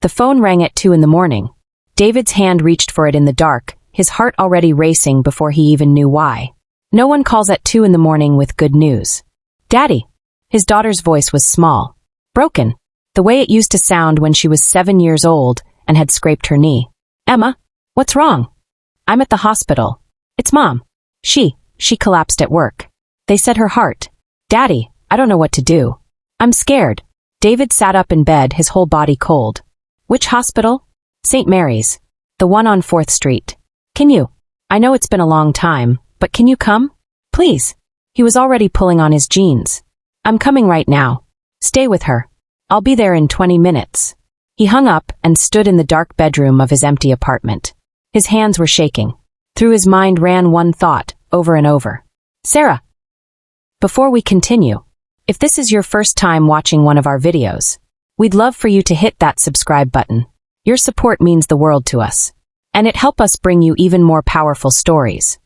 The phone rang at 2 in the morning. David's hand reached for it in the dark, his heart already racing before he even knew why. No one calls at 2 in the morning with good news. Daddy. His daughter's voice was small. Broken. The way it used to sound when she was 7 years old and had scraped her knee. Emma, what's wrong? I'm at the hospital. It's Mom. She collapsed at work. They said her heart. Daddy, I don't know what to do. I'm scared. David sat up in bed, his whole body cold. Which hospital? St. Mary's. The one on 4th Street. Can you? I know it's been a long time, but can you come? Please. He was already pulling on his jeans. I'm coming right now. Stay with her. I'll be there in 20 minutes. He hung up and stood in the dark bedroom of his empty apartment. His hands were shaking. Through his mind ran one thought, over and over. Sarah. Before we continue, if this is your first time watching one of our videos, we'd love for you to hit that subscribe button. Your support means the world to us, and it helps us bring you even more powerful stories.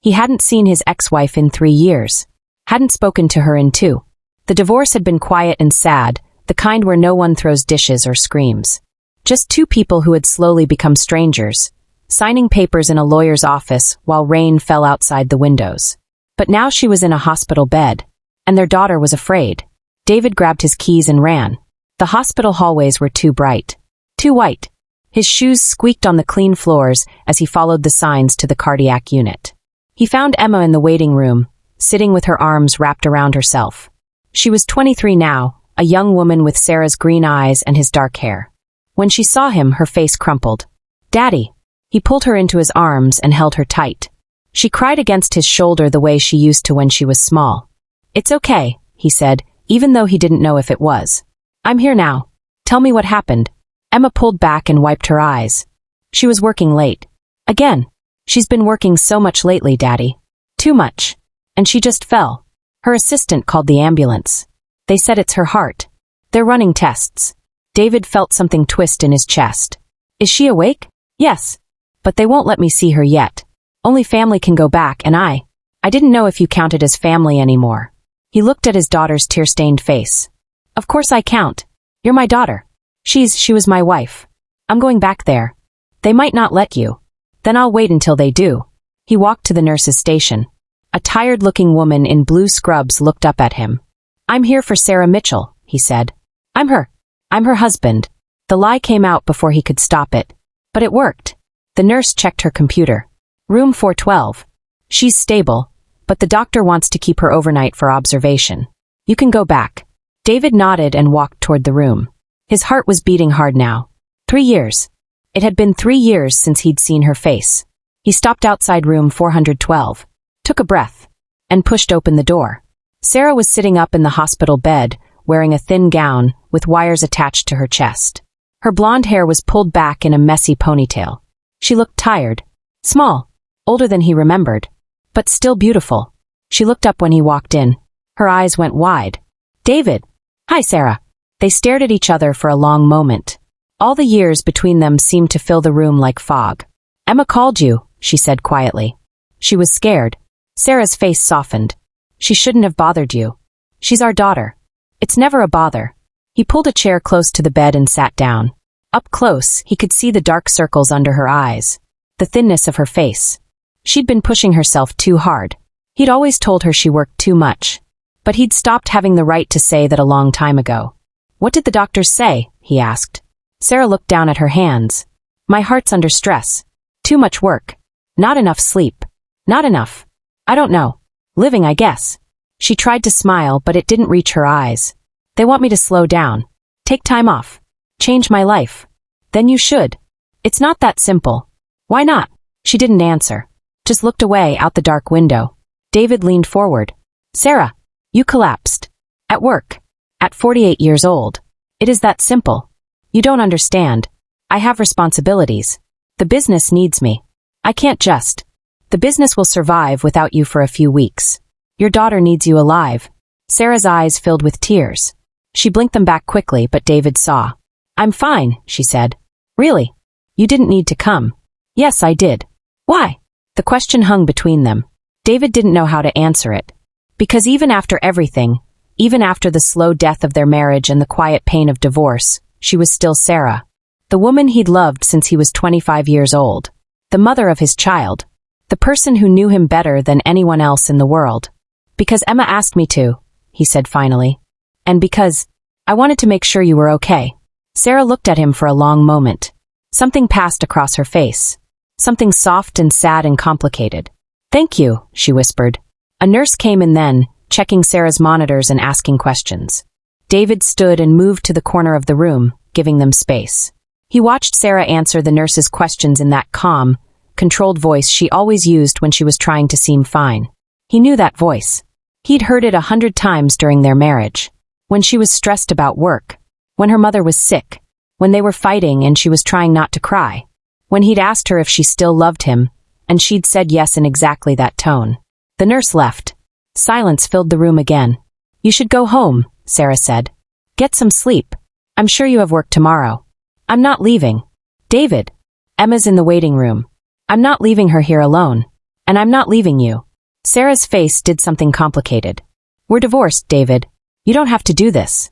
He hadn't seen his ex-wife in 3 years, hadn't spoken to her in 2. The divorce had been quiet and sad, the kind where no one throws dishes or screams. Just 2 people who had slowly become strangers, signing papers in a lawyer's office while rain fell outside the windows. But now she was in a hospital bed, and their daughter was afraid. David grabbed his keys and ran. The hospital hallways were too bright, too white. His shoes squeaked on the clean floors as he followed the signs to the cardiac unit. He found Emma in the waiting room, sitting with her arms wrapped around herself. She was 23 now, a young woman with Sarah's green eyes and his dark hair. When she saw him, her face crumpled. Daddy. He pulled her into his arms and held her tight. She cried against his shoulder the way she used to when she was small. It's okay, he said, even though he didn't know if it was. I'm here now. Tell me what happened. Emma pulled back and wiped her eyes. She was working late. Again. She's been working so much lately, Daddy. Too much. And she just fell. Her assistant called the ambulance. They said it's her heart. They're running tests. David felt something twist in his chest. Is she awake? Yes. But they won't let me see her yet. Only family can go back, and I didn't know if you counted as family anymore. He looked at his daughter's tear-stained face. Of course I count. You're my daughter. She was my wife. I'm going back there. They might not let you. Then I'll wait until they do. He walked to the nurse's station. A tired-looking woman in blue scrubs looked up at him. I'm here for Sarah Mitchell, he said. I'm her husband. The lie came out before he could stop it. But it worked. The nurse checked her computer. Room 412. She's stable, but the doctor wants to keep her overnight for observation. You can go back. David nodded and walked toward the room. His heart was beating hard now. 3 years. It had been 3 years since he'd seen her face. He stopped outside room 412, took a breath, and pushed open the door. Sarah was sitting up in the hospital bed, wearing a thin gown with wires attached to her chest. Her blonde hair was pulled back in a messy ponytail. She looked tired, small, older than he remembered, but still beautiful. She looked up when he walked in. Her eyes went wide. David. Hi, Sarah. They stared at each other for a long moment. All the years between them seemed to fill the room like fog. Emma called you, she said quietly. She was scared. Sarah's face softened. She shouldn't have bothered you. She's our daughter. It's never a bother. He pulled a chair close to the bed and sat down. Up close, he could see the dark circles under her eyes, the thinness of her face. She'd been pushing herself too hard. He'd always told her she worked too much. But he'd stopped having the right to say that a long time ago. What did the doctors say? He asked. Sarah looked down at her hands. My heart's under stress. Too much work. Not enough sleep. Not enough. I don't know. Living, I guess. She tried to smile, but it didn't reach her eyes. They want me to slow down. Take time off. Change my life. Then you should. It's not that simple. Why not? She didn't answer. Just looked away out the dark window. David leaned forward. Sarah, you collapsed. At work. At 48 years old. It is that simple. You don't understand. I have responsibilities. The business needs me. I can't just. The business will survive without you for a few weeks. Your daughter needs you alive. Sarah's eyes filled with tears. She blinked them back quickly, but David saw. I'm fine, she said. Really? You didn't need to come. Yes, I did. Why? The question hung between them. David didn't know how to answer it. Because even after everything, even after the slow death of their marriage and the quiet pain of divorce, she was still Sarah. The woman he'd loved since he was 25 years old. The mother of his child. The person who knew him better than anyone else in the world. Because Emma asked me to, he said finally. And because I wanted to make sure you were okay. Sarah looked at him for a long moment. Something passed across her face. Something soft and sad and complicated. Thank you, she whispered. A nurse came in then, checking Sarah's monitors and asking questions. David stood and moved to the corner of the room, giving them space. He watched Sarah answer the nurse's questions in that calm, controlled voice she always used when she was trying to seem fine. He knew that voice. He'd heard it 100 times during their marriage. When she was stressed about work. When her mother was sick. When they were fighting and she was trying not to cry. When he'd asked her if she still loved him, and she'd said yes in exactly that tone. The nurse left. Silence filled the room again. You should go home, Sarah said. Get some sleep. I'm sure you have work tomorrow. I'm not leaving. David. Emma's in the waiting room. I'm not leaving her here alone. And I'm not leaving you. Sarah's face did something complicated. We're divorced, David. You don't have to do this.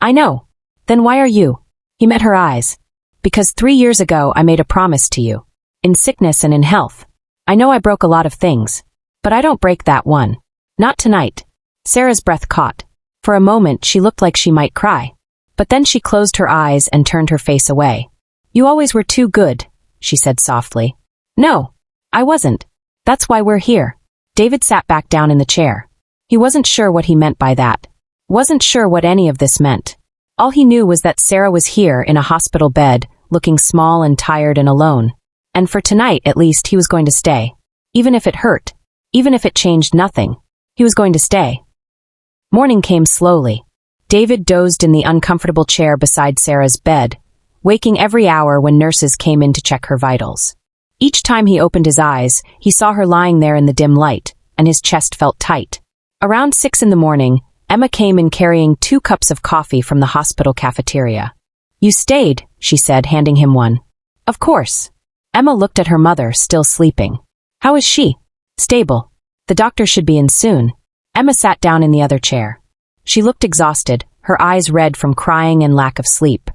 I know. Then why are you? He met her eyes. Because 3 years ago I made a promise to you. In sickness and in health. I know I broke a lot of things. But I don't break that one. Not tonight. Sarah's breath caught. For a moment she looked like she might cry. But then she closed her eyes and turned her face away. You always were too good, she said softly. No, I wasn't. That's why we're here. David sat back down in the chair. He wasn't sure what he meant by that. Wasn't sure what any of this meant. All he knew was that Sarah was here in a hospital bed, looking small and tired and alone. And for tonight, at least, he was going to stay. Even if it hurt. Even if it changed nothing. He was going to stay. Morning came slowly. David dozed in the uncomfortable chair beside Sarah's bed, waking every hour when nurses came in to check her vitals. Each time he opened his eyes, he saw her lying there in the dim light, and his chest felt tight. Around 6 in the morning, Emma came in carrying 2 cups of coffee from the hospital cafeteria. You stayed, she said, handing him one. Of course. Emma looked at her mother, still sleeping. How is she? Stable. The doctor should be in soon. Emma sat down in the other chair. She looked exhausted, her eyes red from crying and lack of sleep.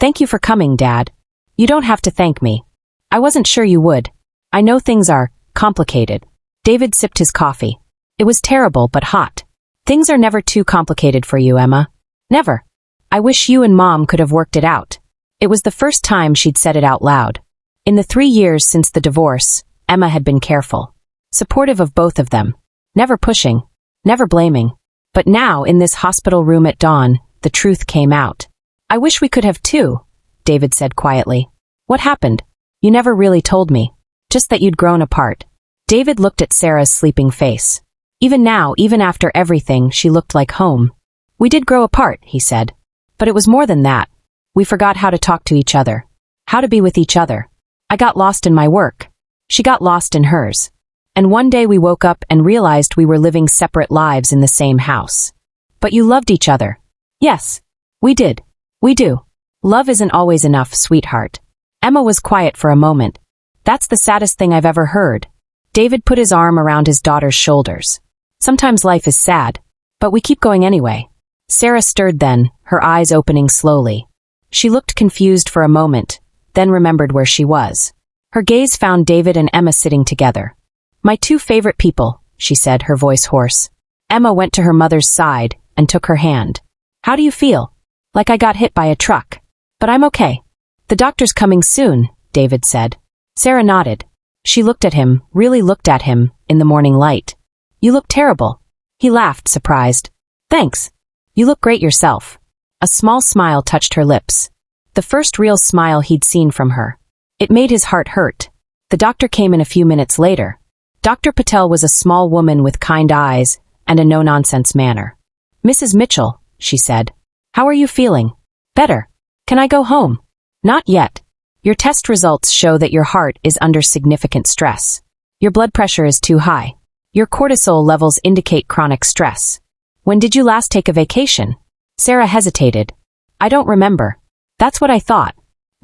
Thank you for coming, Dad. You don't have to thank me. I wasn't sure you would. I know things are complicated. David sipped his coffee. It was terrible but hot. Things are never too complicated for you, Emma. Never. I wish you and Mom could have worked it out. It was the first time she'd said it out loud. In the 3 years since the divorce, Emma had been careful. Supportive of both of them. Never pushing. Never blaming. But now, in this hospital room at dawn, the truth came out. I wish we could have too, David said quietly. What happened? You never really told me. Just that you'd grown apart. David looked at Sarah's sleeping face. Even now, even after everything, she looked like home. We did grow apart, he said. But it was more than that. We forgot how to talk to each other. How to be with each other. I got lost in my work. She got lost in hers. And one day we woke up and realized we were living separate lives in the same house. But you loved each other. Yes. We did. We do. Love isn't always enough, sweetheart. Emma was quiet for a moment. That's the saddest thing I've ever heard. David put his arm around his daughter's shoulders. Sometimes life is sad. But we keep going anyway. Sarah stirred then, her eyes opening slowly. She looked confused for a moment, then remembered where she was. Her gaze found David and Emma sitting together. My 2 favorite people, she said, her voice hoarse. Emma went to her mother's side and took her hand. How do you feel? Like I got hit by a truck. But I'm okay. The doctor's coming soon, David said. Sarah nodded. She looked at him, really looked at him, in the morning light. You look terrible. He laughed, surprised. Thanks. You look great yourself. A small smile touched her lips. The first real smile he'd seen from her. It made his heart hurt. The doctor came in a few minutes later. Dr. Patel was a small woman with kind eyes and a no-nonsense manner. Mrs. Mitchell, she said. How are you feeling? Better. Can I go home? Not yet. Your test results show that your heart is under significant stress. Your blood pressure is too high. Your cortisol levels indicate chronic stress. When did you last take a vacation? Sarah hesitated. I don't remember. That's what I thought.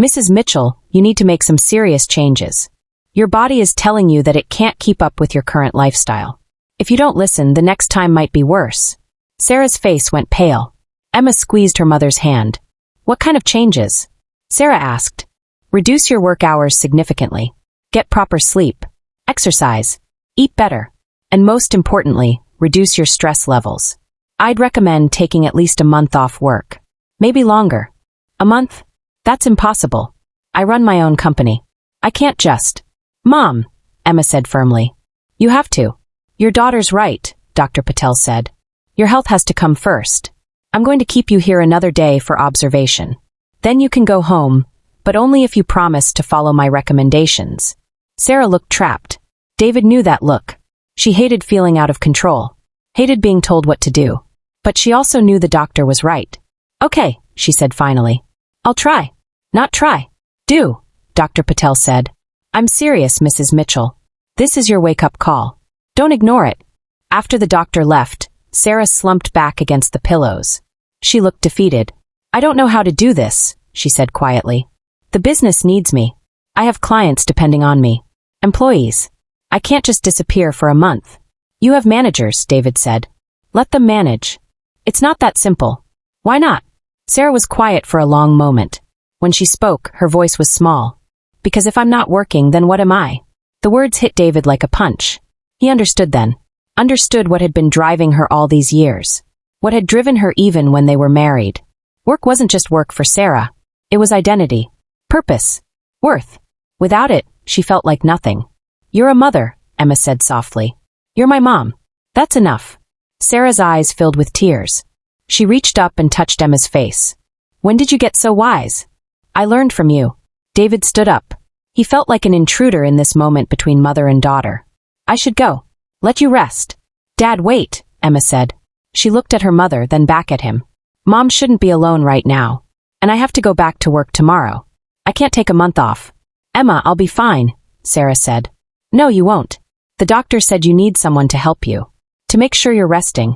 Mrs. Mitchell, you need to make some serious changes. Your body is telling you that it can't keep up with your current lifestyle. If you don't listen, the next time might be worse. Sarah's face went pale. Emma squeezed her mother's hand. What kind of changes? Sarah asked. Reduce your work hours significantly. Get proper sleep. Exercise. Eat better. And most importantly, reduce your stress levels. I'd recommend taking at least a month off work. Maybe longer. A month? That's impossible. I run my own company. I can't just. Mom, Emma said firmly. You have to. Your daughter's right, Dr. Patel said. Your health has to come first. I'm going to keep you here another day for observation. Then you can go home, but only if you promise to follow my recommendations. Sarah looked trapped. David knew that look. She hated feeling out of control. Hated being told what to do. But she also knew the doctor was right. Okay, she said finally. I'll try. Not try. Do, Dr. Patel said. I'm serious, Mrs. Mitchell. This is your wake-up call. Don't ignore it. After the doctor left, Sarah slumped back against the pillows. She looked defeated. I don't know how to do this, she said quietly. The business needs me. I have clients depending on me. Employees. I can't just disappear for a month. You have managers, David said. Let them manage. It's not that simple. Why not? Sarah was quiet for a long moment. When she spoke, her voice was small. Because if I'm not working, then what am I? The words hit David like a punch. He understood then. Understood what had been driving her all these years. What had driven her even when they were married. Work wasn't just work for Sarah. It was identity. Purpose. Worth. Without it, she felt like nothing. You're a mother, Emma said softly. You're my mom. That's enough. Sarah's eyes filled with tears. She reached up and touched Emma's face. When did you get so wise? I learned from you. David stood up. He felt like an intruder in this moment between mother and daughter. I should go. Let you rest. Dad, wait, Emma said. She looked at her mother, then back at him. Mom shouldn't be alone right now. And I have to go back to work tomorrow. I can't take a month off. Emma, I'll be fine, Sarah said. No, you won't. The doctor said you need someone to help you. To make sure you're resting.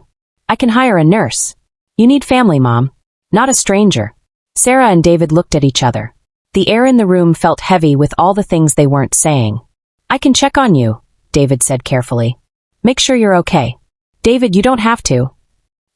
I can hire a nurse. You need family, Mom. Not a stranger. Sarah and David looked at each other. The air in the room felt heavy with all the things they weren't saying. I can check on you, David said carefully. Make sure you're okay. David, you don't have to.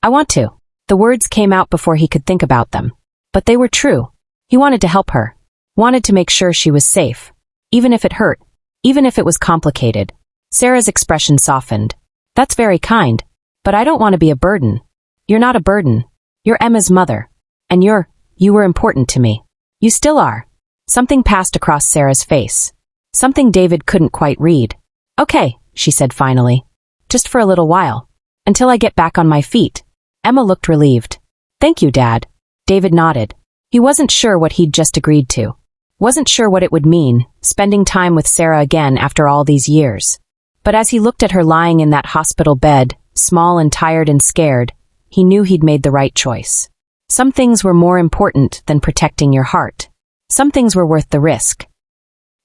I want to. The words came out before he could think about them. But they were true. He wanted to help her. Wanted to make sure she was safe. Even if it hurt. Even if it was complicated. Sarah's expression softened. That's very kind. But I don't want to be a burden. You're not a burden. You're Emma's mother. And you were important to me. You still are. Something passed across Sarah's face. Something David couldn't quite read. Okay, she said finally. Just for a little while. Until I get back on my feet. Emma looked relieved. Thank you, Dad. David nodded. He wasn't sure what he'd just agreed to. Wasn't sure what it would mean, spending time with Sarah again after all these years. But as he looked at her lying in that hospital bed, small and tired and scared, he knew he'd made the right choice. Some things were more important than protecting your heart. Some things were worth the risk.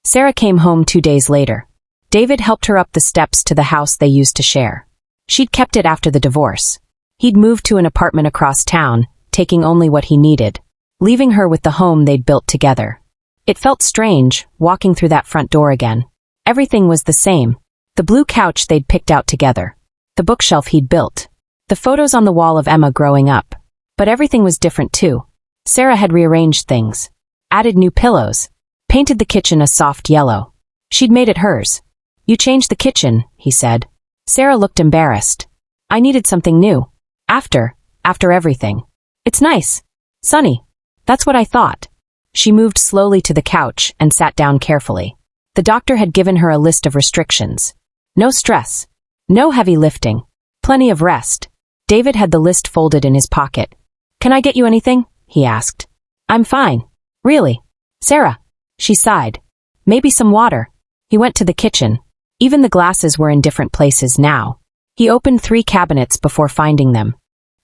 Sarah came home 2 days later. David helped her up the steps to the house they used to share. She'd kept it after the divorce. He'd moved to an apartment across town, taking only what he needed, leaving her with the home they'd built together. It felt strange, walking through that front door again. Everything was the same. The blue couch they'd picked out together. The bookshelf he'd built. The photos on the wall of Emma growing up. But everything was different too. Sarah had rearranged things. Added new pillows. Painted the kitchen a soft yellow. She'd made it hers. You changed the kitchen, he said. Sarah looked embarrassed. I needed something new. After everything. It's nice. Sunny. That's what I thought. She moved slowly to the couch and sat down carefully. The doctor had given her a list of restrictions. No stress. No heavy lifting. Plenty of rest. David had the list folded in his pocket. Can I get you anything? He asked. I'm fine. Really? Sarah. She sighed. Maybe some water. He went to the kitchen. Even the glasses were in different places now. He opened 3 cabinets before finding them.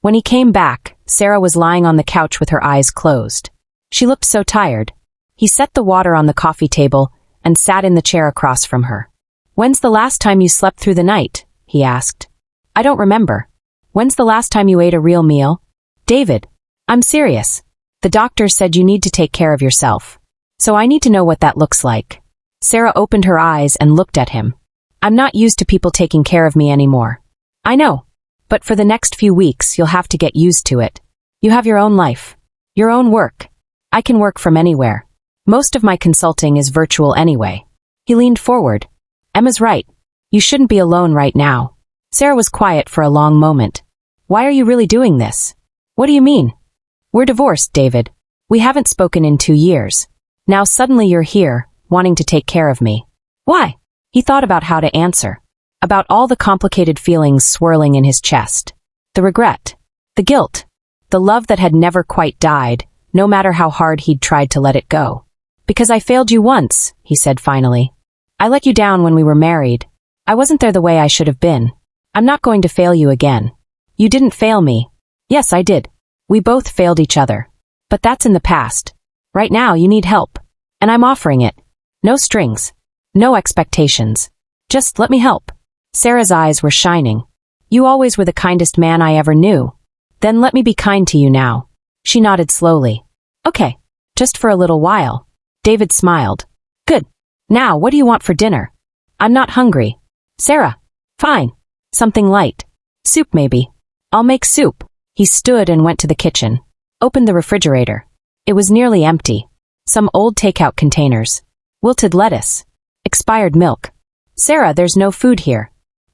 When he came back, Sarah was lying on the couch with her eyes closed. She looked so tired. He set the water on the coffee table and sat in the chair across from her. When's the last time you slept through the night? He asked. I don't remember. When's the last time you ate a real meal? David, I'm serious. The doctor said you need to take care of yourself. So I need to know what that looks like. Sarah opened her eyes and looked at him. I'm not used to people taking care of me anymore. I know. But for the next few weeks, you'll have to get used to it. You have your own life. Your own work. I can work from anywhere. Most of my consulting is virtual anyway. He leaned forward. Emma's right. You shouldn't be alone right now. Sarah was quiet for a long moment. Why are you really doing this? What do you mean? We're divorced, David. We haven't spoken in 2 years. Now suddenly you're here, wanting to take care of me. Why? He thought about how to answer. About all the complicated feelings swirling in his chest. The regret. The guilt. The love that had never quite died, no matter how hard he'd tried to let it go. Because I failed you once, he said finally. I let you down when we were married. I wasn't there the way I should have been. I'm not going to fail you again. You didn't fail me. Yes, I did. We both failed each other. But that's in the past. Right now, you need help. And I'm offering it. No strings. No expectations. Just let me help. Sarah's eyes were shining. You always were the kindest man I ever knew. Then let me be kind to you now. She nodded slowly. Okay. Just for a little while. David smiled. Good. Now, what do you want for dinner? I'm not hungry. Sarah. Fine. Something light. Soup maybe. I'll make soup. He stood and went to the kitchen. Opened the refrigerator. It was nearly empty. Some old takeout containers. Wilted lettuce. Expired milk. Sarah, there's no food here.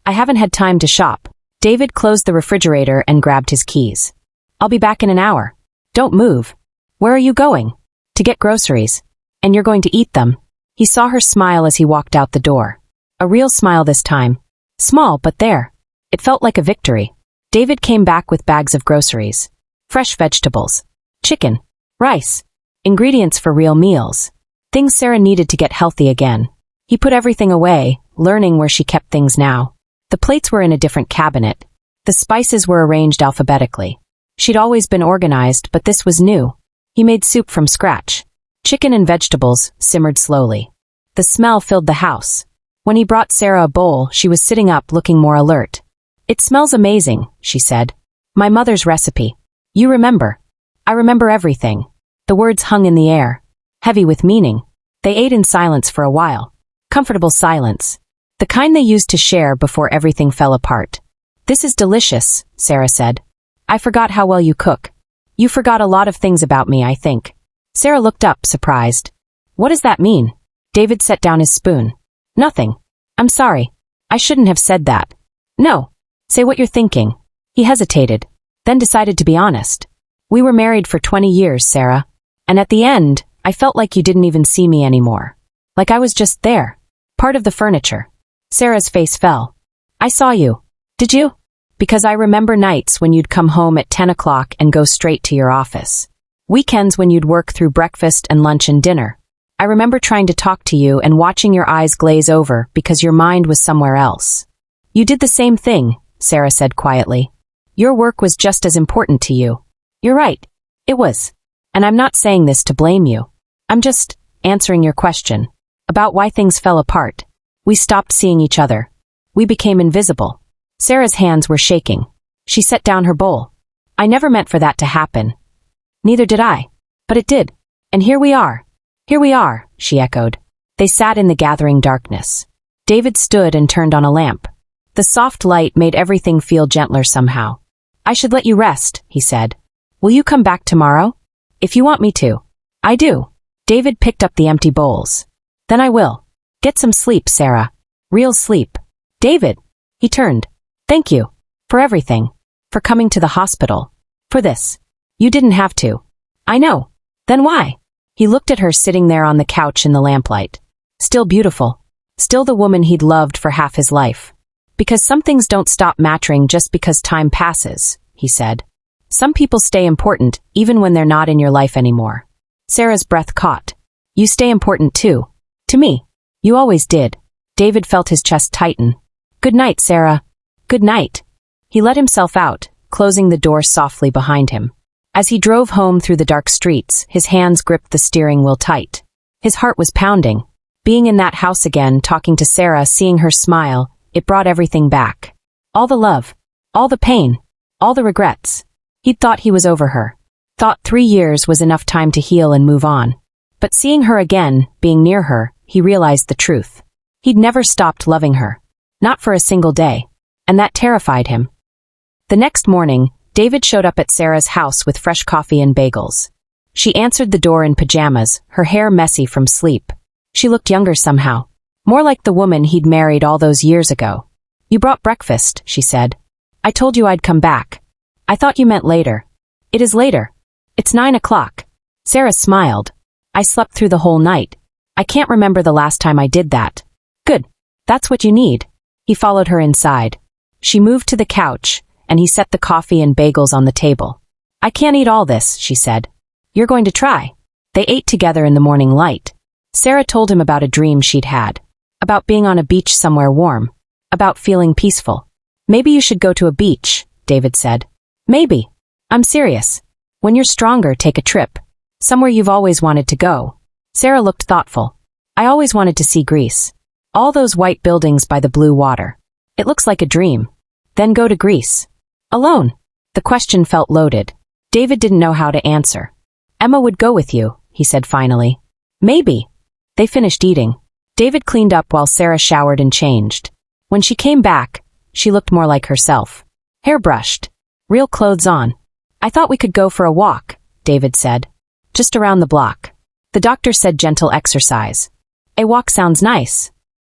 I haven't had time to shop. David closed the refrigerator and grabbed his keys. I'll be back in an hour. Don't move. Where are you going? To get groceries. And you're going to eat them. He saw her smile as he walked out the door. A real smile this time. Small, but there. It felt like a victory. David came back with bags of groceries. Fresh vegetables. Chicken. Rice. Ingredients for real meals. Things Sarah needed to get healthy again. He put everything away, learning where she kept things now. The plates were in a different cabinet. The spices were arranged alphabetically. She'd always been organized, but this was new. He made soup from scratch. Chicken and vegetables simmered slowly. The smell filled the house. When he brought Sarah a bowl, she was sitting up looking more alert. It smells amazing, she said. My mother's recipe. You remember. I remember everything. The words hung in the air. Heavy with meaning. They ate in silence for a while. Comfortable silence. The kind they used to share before everything fell apart. This is delicious, Sarah said. I forgot how well you cook. You forgot a lot of things about me, I think. Sarah looked up, surprised. What does that mean? David set down his spoon. Nothing. I'm sorry. I shouldn't have said that. No. Say what you're thinking. He hesitated, then decided to be honest. We were married for 20 years, Sarah. And at the end, I felt like you didn't even see me anymore. Like I was just there. Part of the furniture. Sarah's face fell. I saw you. Did you? Because I remember nights when you'd come home at 10 o'clock and go straight to your office. Weekends when you'd work through breakfast and lunch and dinner. I remember trying to talk to you and watching your eyes glaze over because your mind was somewhere else. You did the same thing, Sarah said quietly. Your work was just as important to you. You're right. It was. And I'm not saying this to blame you. I'm just answering your question. About why things fell apart. We stopped seeing each other. We became invisible. Sarah's hands were shaking. She set down her bowl. I never meant for that to happen. Neither did I. But it did. And here we are. Here we are, she echoed. They sat in the gathering darkness. David stood and turned on a lamp. The soft light made everything feel gentler somehow. I should let you rest, he said. Will you come back tomorrow? If you want me to. I do. David picked up the empty bowls. Then I will. Get some sleep, Sarah. Real sleep. David. He turned. Thank you. For everything. For coming to the hospital. For this. You didn't have to. I know. Then why? He looked at her sitting there on the couch in the lamplight. Still beautiful. Still the woman he'd loved for half his life. Because some things don't stop mattering just because time passes, he said. Some people stay important even when they're not in your life anymore. Sarah's breath caught. You stay important too. To me. You always did. David felt his chest tighten. Good night, Sarah. Good night. He let himself out, closing the door softly behind him. As he drove home through the dark streets, his hands gripped the steering wheel tight. His heart was pounding. Being in that house again, talking to Sarah, seeing her smile, it brought everything back. All the love. All the pain. All the regrets. He'd thought he was over her. Thought 3 years was enough time to heal and move on. But seeing her again, being near her, he realized the truth. He'd never stopped loving her. Not for a single day. And that terrified him. The next morning, David showed up at Sarah's house with fresh coffee and bagels. She answered the door in pajamas, her hair messy from sleep. She looked younger somehow. More like the woman he'd married all those years ago. "You brought breakfast," she said. "I told you I'd come back. I thought you meant later." "It is later. It's 9 o'clock. Sarah smiled. "I slept through the whole night. I can't remember the last time I did that." "Good. That's what you need." He followed her inside. She moved to the couch, and he set the coffee and bagels on the table. "I can't eat all this," she said. "You're going to try." They ate together in the morning light. Sarah told him about a dream she'd had. About being on a beach somewhere warm. About feeling peaceful. "Maybe you should go to a beach," David said. "Maybe. I'm serious. When you're stronger, take a trip. Somewhere you've always wanted to go." Sarah looked thoughtful. "I always wanted to see Greece. All those white buildings by the blue water. It looks like a dream." "Then go to Greece." "Alone?" The question felt loaded. David didn't know how to answer. "Emma would go with you," he said finally. "Maybe." They finished eating. David cleaned up while Sarah showered and changed. When she came back, she looked more like herself. Hair brushed. Real clothes on. "I thought we could go for a walk," David said. "Just around the block." The doctor said gentle exercise. "A walk sounds nice."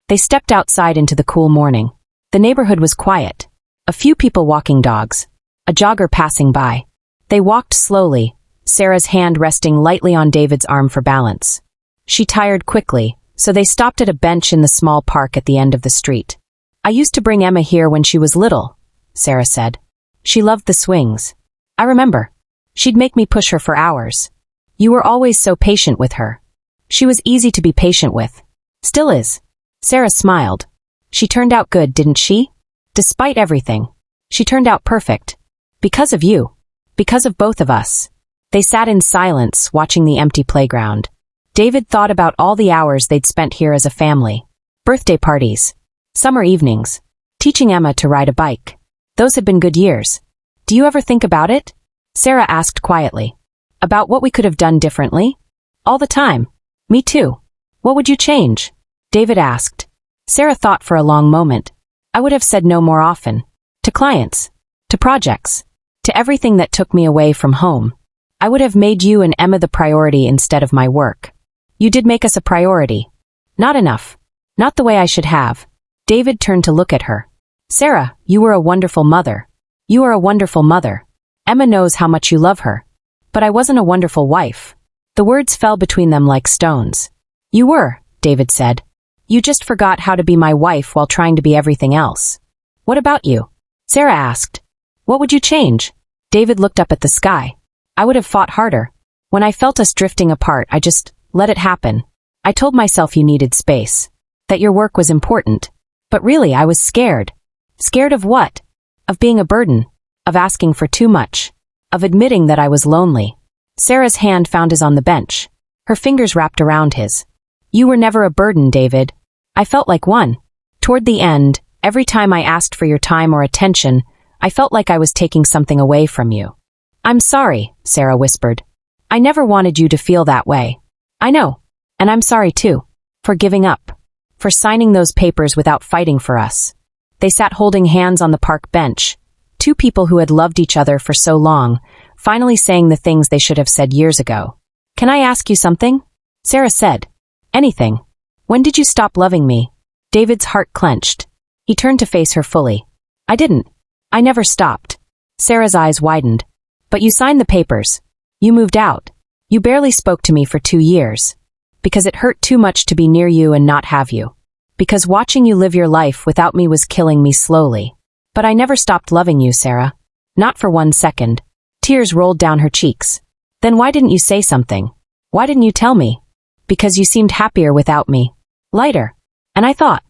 They stepped outside into the cool morning. The neighborhood was quiet. A few people walking dogs. A jogger passing by. They walked slowly, Sarah's hand resting lightly on David's arm for balance. She tired quickly, so they stopped at a bench in the small park at the end of the street. "I used to bring Emma here when she was little," Sarah said. "She loved the swings. I remember. She'd make me push her for hours. You were always so patient with her." "She was easy to be patient with. Still is." Sarah smiled. "She turned out good, didn't she? Despite everything. She turned out perfect. Because of you. Because of both of us." They sat in silence, watching the empty playground. David thought about all the hours they'd spent here as a family. Birthday parties. Summer evenings. Teaching Emma to ride a bike. Those had been good years. "Do you ever think about it?" Sarah asked quietly. "About what we could have done differently?" "All the time. Me too." "What would you change?" David asked. Sarah thought for a long moment. "I would have said no more often. To clients. To projects. To everything that took me away from home. I would have made you and Emma the priority instead of my work. You did make us a priority. Not enough. Not the way I should have." David turned to look at her. "Sarah, you were a wonderful mother. You are a wonderful mother. Emma knows how much you love her. But I wasn't a wonderful wife." The words fell between them like stones. "You were," David said. "You just forgot how to be my wife while trying to be everything else." "What about you?" Sarah asked. "What would you change?" David looked up at the sky. "I would have fought harder. When I felt us drifting apart, I just let it happen. I told myself you needed space. That your work was important. But really, I was scared. Scared of what? Of being a burden. Of asking for too much. Of admitting that I was lonely." Sarah's hand found his on the bench. Her fingers wrapped around his. "You were never a burden, David. I felt like one. Toward the end, every time I asked for your time or attention, I felt like I was taking something away from you." "I'm sorry," Sarah whispered. "I never wanted you to feel that way." "I know. And I'm sorry too. For giving up. For signing those papers without fighting for us." They sat holding hands on the park bench. Two people who had loved each other for so long, finally saying the things they should have said years ago. "Can I ask you something?" Sarah said. "Anything. When did you stop loving me?" David's heart clenched. He turned to face her fully. "I didn't. I never stopped." Sarah's eyes widened. "But you signed the papers. You moved out. You barely spoke to me for 2 years. Because it hurt too much to be near you and not have you. Because watching you live your life without me was killing me slowly. But I never stopped loving you, Sarah. Not for 1 second." Tears rolled down her cheeks. "Then why didn't you say something? Why didn't you tell me?" "Because you seemed happier without me. Lighter. And I thought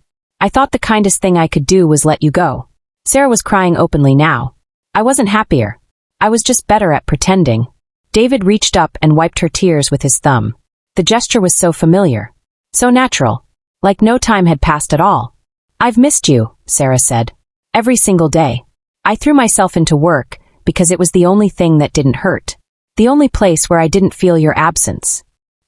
the kindest thing I could do was let you go." Sarah was crying openly now. "I wasn't happier. I was just better at pretending." David reached up and wiped her tears with his thumb. The gesture was so familiar. So natural. Like no time had passed at all. "I've missed you," Sarah said. "Every single day. I threw myself into work because it was the only thing that didn't hurt. The only place where I didn't feel your absence.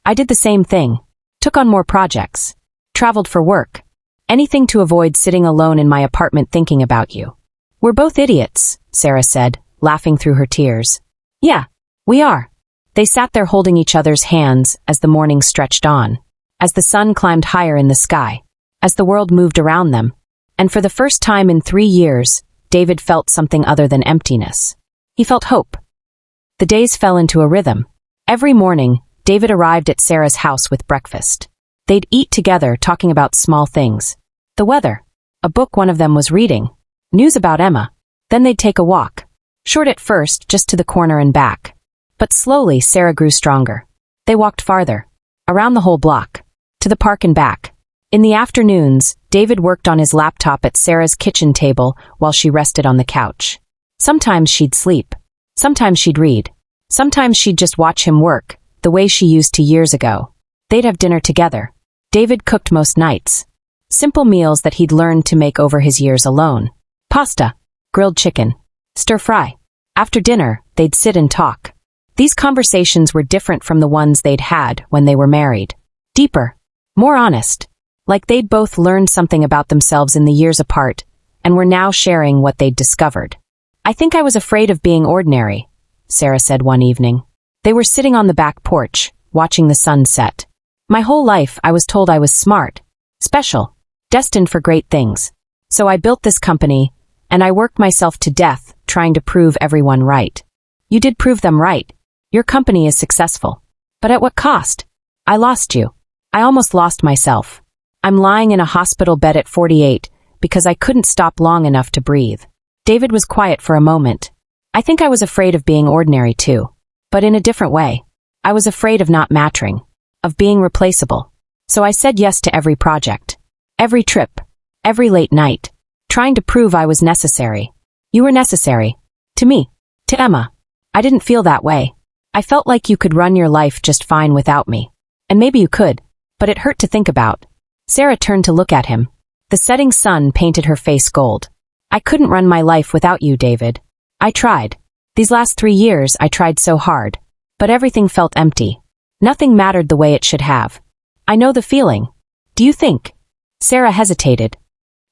I did the same thing. Took on more projects. Traveled for work. Anything to avoid sitting alone in my apartment thinking about you." "We're both idiots," Sarah said, laughing through her tears. "Yeah, we are. They sat there holding each other's hands as the morning stretched on, as the sun climbed higher in the sky, as the world moved around them. And for the first time in 3 years, David felt something other than emptiness. He felt hope. The days fell into a rhythm. Every morning, David arrived at Sarah's house with breakfast. They'd eat together, talking about small things. The weather, a book one of them was reading, news about Emma. Then they'd take a walk. Short at first, just to the corner and back. But slowly, Sarah grew stronger. They walked farther, around the whole block, to the park and back. In the afternoons, David worked on his laptop at Sarah's kitchen table while she rested on the couch. Sometimes she'd sleep. Sometimes she'd read. Sometimes she'd just watch him work, the way she used to years ago. They'd have dinner together. David cooked most nights. Simple meals that he'd learned to make over his years alone. Pasta, grilled chicken, stir-fry. After dinner, they'd sit and talk. These conversations were different from the ones they'd had when they were married. Deeper, more honest. Like they'd both learned something about themselves in the years apart, and were now sharing what they'd discovered. "I think I was afraid of being ordinary," Sarah said one evening. They were sitting on the back porch, watching the sun set. "My whole life I was told I was smart, special, destined for great things. So I built this company, and I worked myself to death trying to prove everyone right. You did prove them right. Your company is successful. But at what cost? I lost you. I almost lost myself. I'm lying in a hospital bed at 48 because I couldn't stop long enough to breathe." David was quiet for a moment. "I think I was afraid of being ordinary too. But in a different way. I was afraid of not mattering, of being replaceable. So I said yes to every project, every trip, every late night, trying to prove I was necessary. You were necessary. To me. To Emma. I didn't feel that way. I felt like you could run your life just fine without me. And maybe you could. But it hurt to think about." Sarah turned to look at him. The setting sun painted her face gold. "I couldn't run my life without you, David. I tried. These last 3 years I tried so hard. But everything felt empty. Nothing mattered the way it should have. I know the feeling. Do you think?" Sarah hesitated.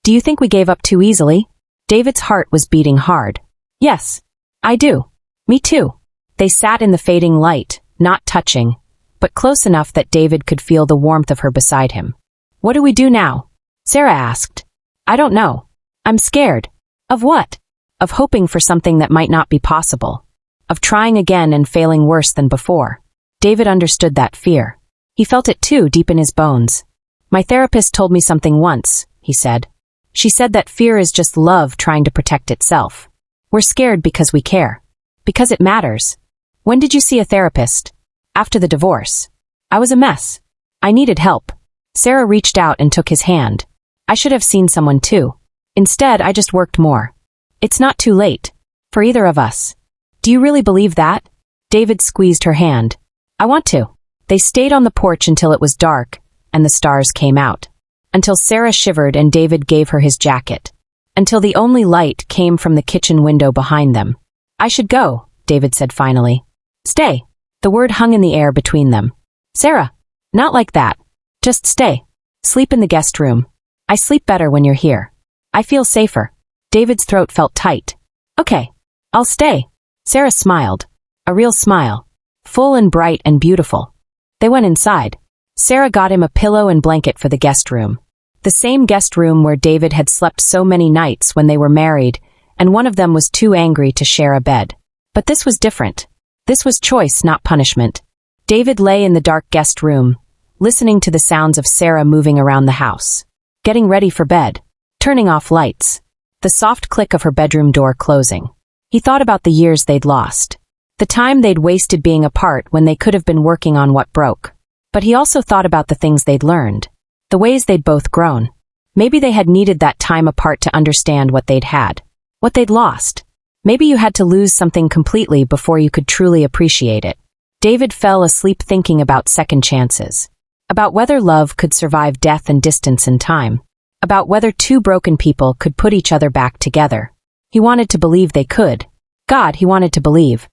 "Do you think we gave up too easily?" David's heart was beating hard. "Yes, I do. Me too." They sat in the fading light, not touching, but close enough that David could feel the warmth of her beside him. "What do we do now?" Sarah asked. "I don't know. I'm scared." "Of what?" "Of hoping for something that might not be possible. Of trying again and failing worse than before." David understood that fear. He felt it too, deep in his bones. "My therapist told me something once," he said. "She said that fear is just love trying to protect itself. We're scared because we care. Because it matters." "When did you see a therapist?" "After the divorce. I was a mess. I needed help." Sarah reached out and took his hand. "I should have seen someone too. Instead, I just worked more. It's not too late. For either of us." "Do you really believe that?" David squeezed her hand. "I want to." They stayed on the porch until it was dark, and the stars came out. Until Sarah shivered and David gave her his jacket. Until the only light came from the kitchen window behind them. "I should go," David said finally. "Stay." The word hung in the air between them. "Sarah, not like that. Just stay. Sleep in the guest room. I sleep better when you're here. I feel safer." David's throat felt tight. "Okay, I'll stay." Sarah smiled. A real smile. Full and bright and beautiful. They went inside. Sarah got him a pillow and blanket for the guest room. The same guest room where David had slept so many nights when they were married, and one of them was too angry to share a bed. But this was different. This was choice, not punishment. David lay in the dark guest room, listening to the sounds of Sarah moving around the house, getting ready for bed, turning off lights, the soft click of her bedroom door closing. He thought about the years they'd lost, the time they'd wasted being apart when they could have been working on what broke. But he also thought about the things they'd learned, the ways they'd both grown. Maybe they had needed that time apart to understand what they'd had, what they'd lost. Maybe you had to lose something completely before you could truly appreciate it. David fell asleep thinking about second chances. About whether love could survive death and distance and time. About whether two broken people could put each other back together. He wanted to believe they could. God, he wanted to believe.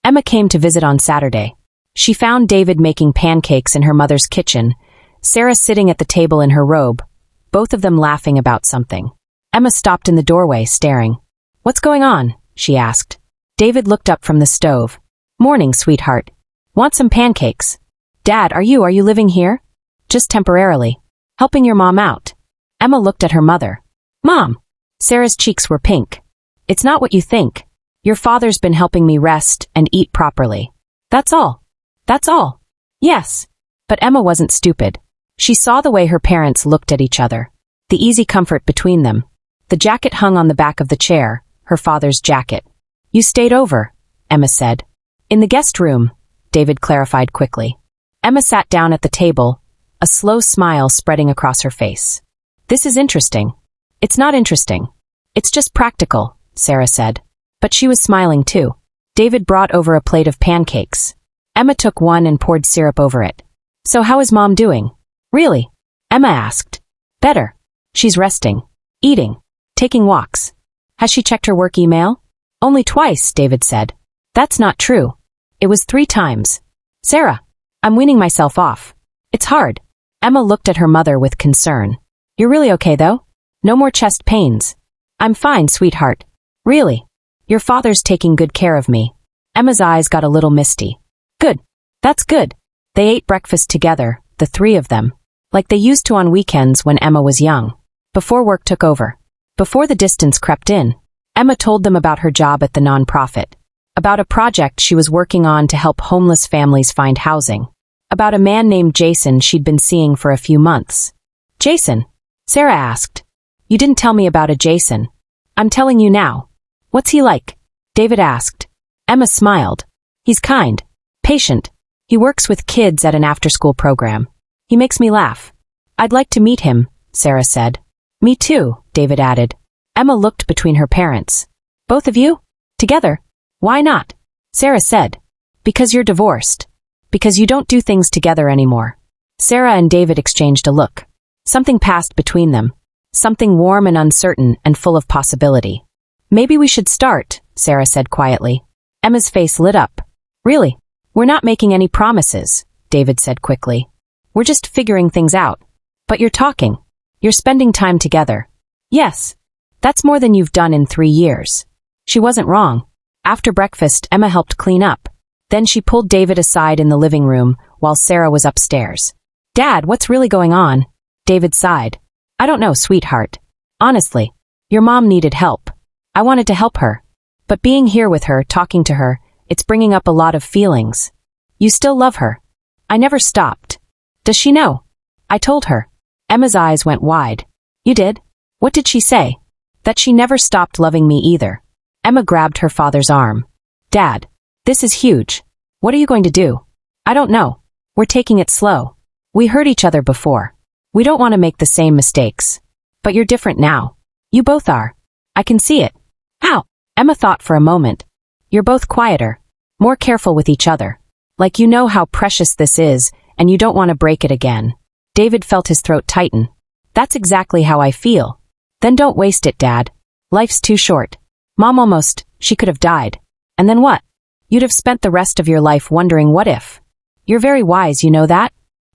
Emma came to visit on Saturday. She found David making pancakes in her mother's kitchen, Sarah sitting at the table in her robe, both of them laughing about something. Emma stopped in the doorway, staring. "What's going on?" she asked. David looked up from the stove. "Morning, sweetheart. Want some pancakes? Dad, are you living here? Just temporarily. Helping your mom out. Emma looked at her mother. Mom! Sarah's cheeks were pink. It's not what you think. Your father's been helping me rest and eat properly. That's all. That's all. Yes. But Emma wasn't stupid. She saw the way her parents looked at each other. The easy comfort between them. The jacket hung on the back of the chair, her father's jacket. You stayed over, Emma said. In the guest room, David clarified quickly. Emma sat down at the table, a slow smile spreading across her face. This is interesting. It's not interesting. It's just practical, Sarah said. But she was smiling too. David brought over a plate of pancakes. Emma took one and poured syrup over it. So how is Mom doing? Really? Emma asked. Better. She's resting, eating, taking walks. Has she checked her work email? Only twice, David said. That's not true. It was 3 times. Sarah, I'm weaning myself off. It's hard. Emma looked at her mother with concern. You're really okay though? No more chest pains. I'm fine, sweetheart. Really? Your father's taking good care of me. Emma's eyes got a little misty. Good. That's good. They ate breakfast together, the 3 of them, like they used to on weekends when Emma was young. Before work took over. Before the distance crept in, Emma told them about her job at the nonprofit. About a project she was working on to help homeless families find housing. About a man named Jason she'd been seeing for a few months. Jason? Sarah asked. You didn't tell me about a Jason. I'm telling you now. What's he like? David asked. Emma smiled. He's kind. Patient. He works with kids at an after-school program. He makes me laugh. I'd like to meet him, Sarah said. Me too, David added. Emma looked between her parents. Both of you? Together? Why not? Sarah said. Because you're divorced. Because you don't do things together anymore. Sarah and David exchanged a look. Something passed between them. Something warm and uncertain and full of possibility. Maybe we should start, Sarah said quietly. Emma's face lit up. Really? We're not making any promises, David said quickly. We're just figuring things out. But you're talking. You're spending time together. Yes. That's more than you've done in 3 years. She wasn't wrong. After breakfast, Emma helped clean up. Then she pulled David aside in the living room while Sarah was upstairs. Dad, what's really going on? David sighed. I don't know, sweetheart. Honestly, your mom needed help. I wanted to help her. But being here with her, talking to her, it's bringing up a lot of feelings. You still love her. I never stopped. Does she know? I told her. Emma's eyes went wide. You did? What did she say? That she never stopped loving me either. Emma grabbed her father's arm. Dad, this is huge. What are you going to do? I don't know. We're taking it slow. We hurt each other before. We don't want to make the same mistakes. But you're different now. You both are. I can see it. How? Emma thought for a moment. You're both quieter, more careful with each other. Like you know how precious this is, and you don't want to break it again. David felt his throat tighten. That's exactly how I feel. Then don't waste it, Dad. Life's too short. Mom she could have died. And then what? You'd have spent the rest of your life wondering what if. You're very wise, you know that?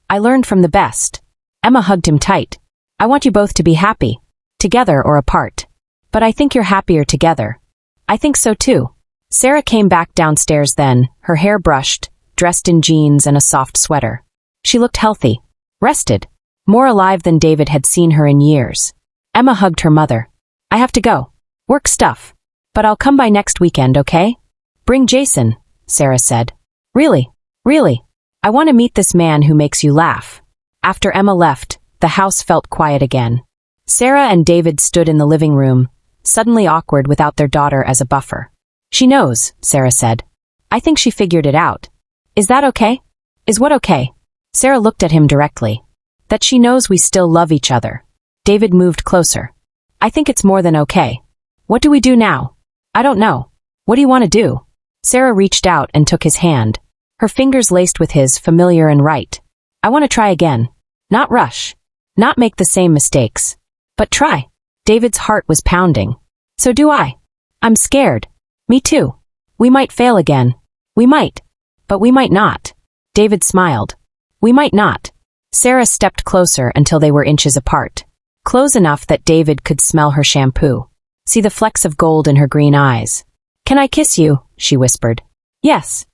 I learned from the best. Emma hugged him tight. I want you both to be happy. Together or apart. But I think you're happier together. I think so too. Sarah came back downstairs then, her hair brushed, dressed in jeans and a soft sweater. She looked healthy, rested, more alive than David had seen her in years. Emma hugged her mother. I have to go. Work stuff. But I'll come by next weekend, okay? Bring Jason, Sarah said. Really? Really? I want to meet this man who makes you laugh. After Emma left, the house felt quiet again. Sarah and David stood in the living room, suddenly awkward without their daughter as a buffer. She knows, Sarah said. I think she figured it out. Is that okay? Is what okay? Sarah looked at him directly. That she knows we still love each other. David moved closer. I think it's more than okay. What do we do now? I don't know. What do you want to do? Sarah reached out and took his hand. Her fingers laced with his, familiar and right. I want to try again. Not rush. Not make the same mistakes. But try. David's heart was pounding. So do I. I'm scared. Me too. We might fail again. We might. But we might not. David smiled. We might not. Sarah stepped closer until they were inches apart. Close enough that David could smell her shampoo. See the flecks of gold in her green eyes. Can I kiss you? She whispered. Yes.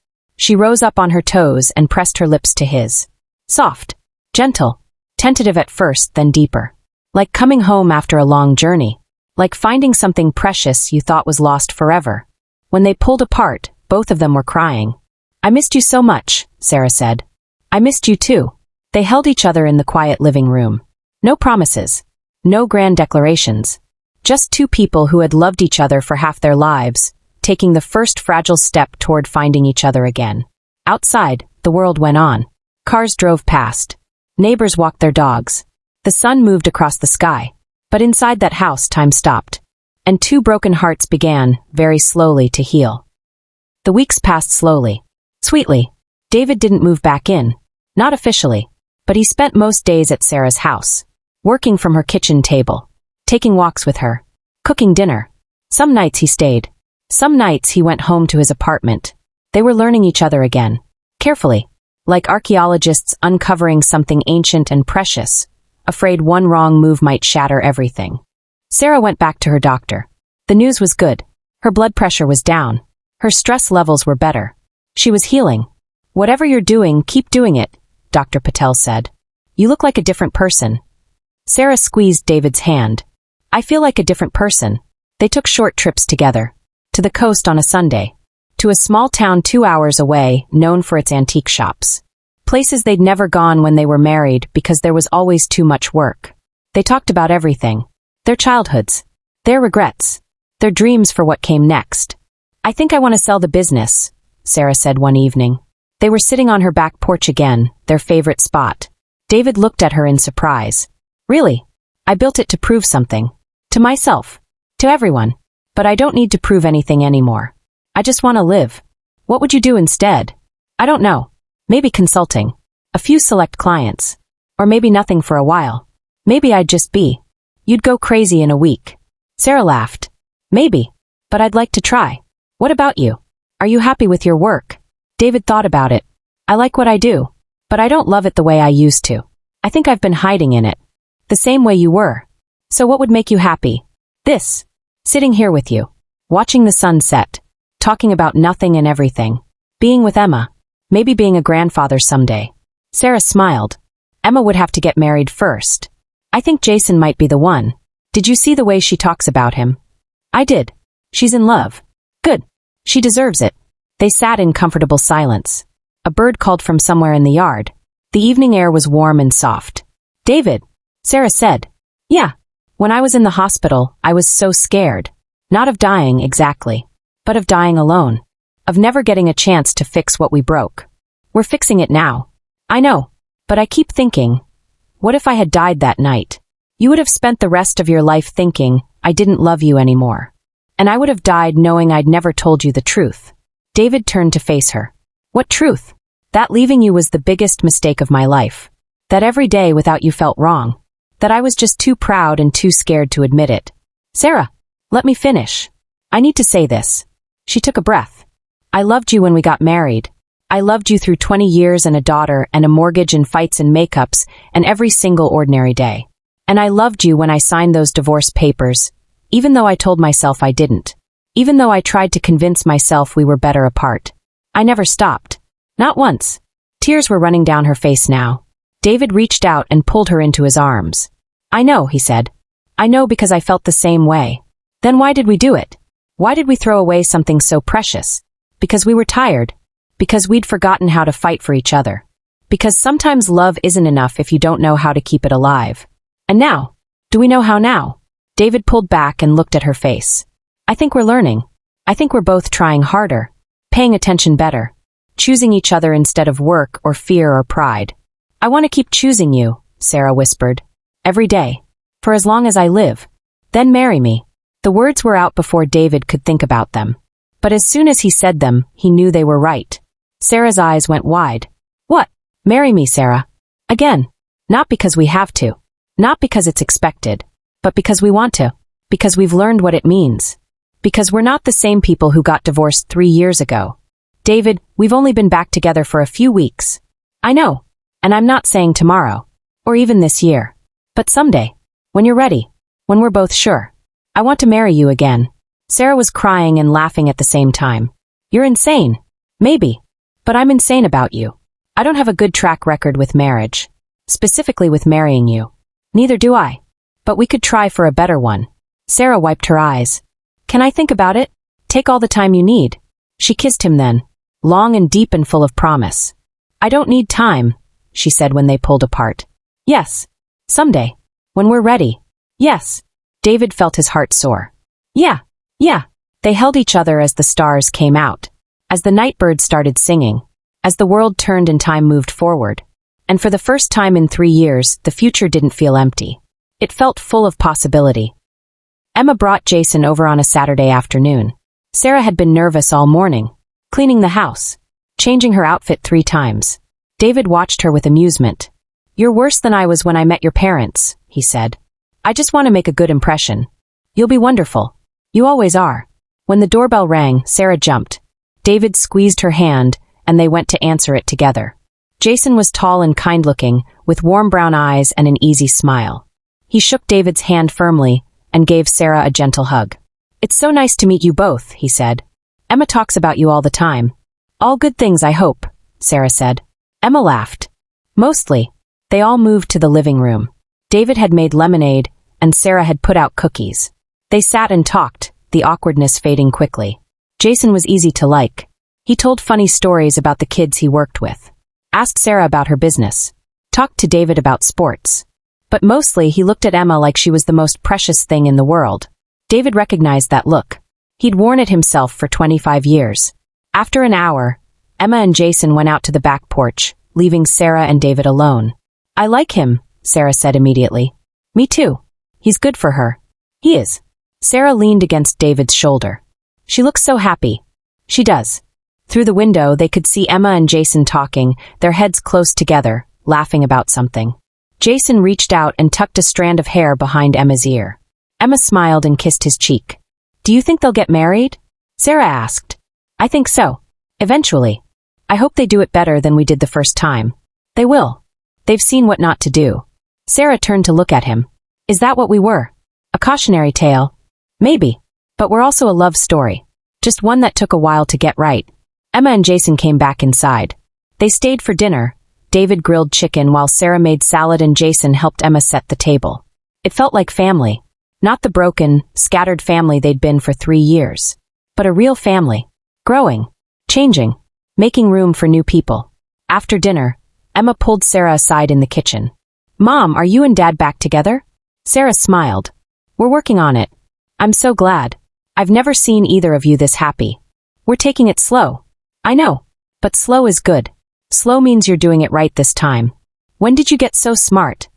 She rose up on her toes and pressed her lips to his. Soft, gentle, tentative at first, then deeper. Like coming home after a long journey. Like finding something precious you thought was lost forever. When they pulled apart, both of them were crying. I missed you so much, Sarah said. I missed you too. They held each other in the quiet living room. No promises. No grand declarations. Just two people who had loved each other for half their lives, taking the first fragile step toward finding each other again. Outside, the world went on. Cars drove past. Neighbors walked their dogs. The sun moved across the sky. But inside that house, time stopped. And two broken hearts began, very slowly, to heal. The weeks passed slowly. Sweetly. David didn't move back in. Not officially. But he spent most days at Sarah's house. Working from her kitchen table. Taking walks with her. Cooking dinner. Some nights he stayed. Some nights he went home to his apartment. They were learning each other again. Carefully. Like archaeologists uncovering something ancient and precious. Afraid one wrong move might shatter everything. Sarah went back to her doctor. The news was good. Her blood pressure was down. Her stress levels were better. She was healing. Whatever you're doing, keep doing it, Dr. Patel said. You look like a different person. Sarah squeezed David's hand. I feel like a different person. They took short trips together. To the coast on a Sunday. To a small town 2 hours away, known for its antique shops. Places they'd never gone when they were married because there was always too much work. They talked about everything. Their childhoods. Their regrets. Their dreams for what came next. I think I want to sell the business, Sarah said one evening. They were sitting on her back porch again, their favorite spot. David looked at her in surprise. Really? I built it to prove something. To myself. To everyone. But I don't need to prove anything anymore. I just want to live. What would you do instead? I don't know. Maybe consulting. A few select clients. Or maybe nothing for a while. Maybe I'd just be. You'd go crazy in a week. Sarah laughed. Maybe. But I'd like to try. What about you? Are you happy with your work? David thought about it. I like what I do. But I don't love it the way I used to. I think I've been hiding in it. The same way you were. So what would make you happy? This. Sitting here with you. Watching the sun set. Talking about nothing and everything. Being with Emma. Maybe being a grandfather someday. Sarah smiled. Emma would have to get married first. I think Jason might be the one. Did you see the way she talks about him? I did. She's in love. Good. She deserves it. They sat in comfortable silence. A bird called from somewhere in the yard. The evening air was warm and soft. David, Sarah said. Yeah. When I was in the hospital, I was so scared. Not of dying exactly, but of dying alone. Of never getting a chance to fix what we broke. We're fixing it now. I know, but I keep thinking, what if I had died that night? You would have spent the rest of your life thinking, I didn't love you anymore. And I would have died knowing I'd never told you the truth. David turned to face her. What truth? That leaving you was the biggest mistake of my life. That every day without you felt wrong. That I was just too proud and too scared to admit it. Sarah, let me finish. I need to say this. She took a breath. I loved you when we got married. I loved you through 20 years and a daughter and a mortgage and fights and makeups and every single ordinary day. And I loved you when I signed those divorce papers, even though I told myself I didn't. Even though I tried to convince myself we were better apart. I never stopped. Not once. Tears were running down her face now. David reached out and pulled her into his arms. I know, he said. I know because I felt the same way. Then why did we do it? Why did we throw away something so precious? Because we were tired. Because we'd forgotten how to fight for each other. Because sometimes love isn't enough if you don't know how to keep it alive. And now? Do we know how now? David pulled back and looked at her face. I think we're learning. I think we're both trying harder. Paying attention better. Choosing each other instead of work or fear or pride. I want to keep choosing you, Sarah whispered. Every day. For as long as I live. Then marry me. The words were out before David could think about them. But as soon as he said them, he knew they were right. Sarah's eyes went wide. What? Marry me, Sarah. Again. Not because we have to. Not because it's expected. But because we want to. Because we've learned what it means. Because we're not the same people who got divorced 3 years ago. David, we've only been back together for a few weeks. I know. And I'm not saying tomorrow. Or even this year. But someday. When you're ready. When we're both sure. I want to marry you again. Sarah was crying and laughing at the same time. You're insane. Maybe. But I'm insane about you. I don't have a good track record with marriage. Specifically with marrying you. Neither do I. But we could try for a better one. Sarah wiped her eyes. Can I think about it? Take all the time you need. She kissed him then. Long and deep and full of promise. I don't need time, she said when they pulled apart. Yes. Someday. When we're ready. Yes. David felt his heart soar. Yeah. They held each other as the stars came out. As the night birds started singing. As the world turned and time moved forward. And for the first time in 3 years, the future didn't feel empty. It felt full of possibility. Emma brought Jason over on a Saturday afternoon. Sarah had been nervous all morning, cleaning the house, changing her outfit 3 times. David watched her with amusement. You're worse than I was when I met your parents, he said. I just want to make a good impression. You'll be wonderful. You always are. When the doorbell rang, Sarah jumped. David squeezed her hand, and they went to answer it together. Jason was tall and kind-looking, with warm brown eyes and an easy smile. He shook David's hand firmly and gave Sarah a gentle hug. It's so nice to meet you both, he said. Emma talks about you all the time. All good things, I hope, Sarah said. Emma laughed. Mostly. They all moved to the living room. David had made lemonade, and Sarah had put out cookies. They sat and talked, the awkwardness fading quickly. Jason was easy to like. He told funny stories about the kids he worked with. Asked Sarah about her business. Talked to David about sports. But mostly he looked at Emma like she was the most precious thing in the world. David recognized that look. He'd worn it himself for 25 years. After an hour, Emma and Jason went out to the back porch, leaving Sarah and David alone. I like him, Sarah said immediately. Me too. He's good for her. He is. Sarah leaned against David's shoulder. She looks so happy. She does. Through the window, they could see Emma and Jason talking, their heads close together, laughing about something. Jason reached out and tucked a strand of hair behind Emma's ear. Emma smiled and kissed his cheek. Do you think they'll get married? Sarah asked. I think so. Eventually. I hope they do it better than we did the first time. They will. They've seen what not to do. Sarah turned to look at him. Is that what we were? A cautionary tale? Maybe. But we're also a love story. Just one that took a while to get right. Emma and Jason came back inside. They stayed for dinner. David grilled chicken while Sarah made salad and Jason helped Emma set the table. It felt like family. Not the broken, scattered family they'd been for 3 years. But a real family. Growing. Changing. Making room for new people. After dinner, Emma pulled Sarah aside in the kitchen. Mom, are you and Dad back together? Sarah smiled. We're working on it. I'm so glad. I've never seen either of you this happy. We're taking it slow. I know. But slow is good. Slow means you're doing it right this time. When did you get so smart?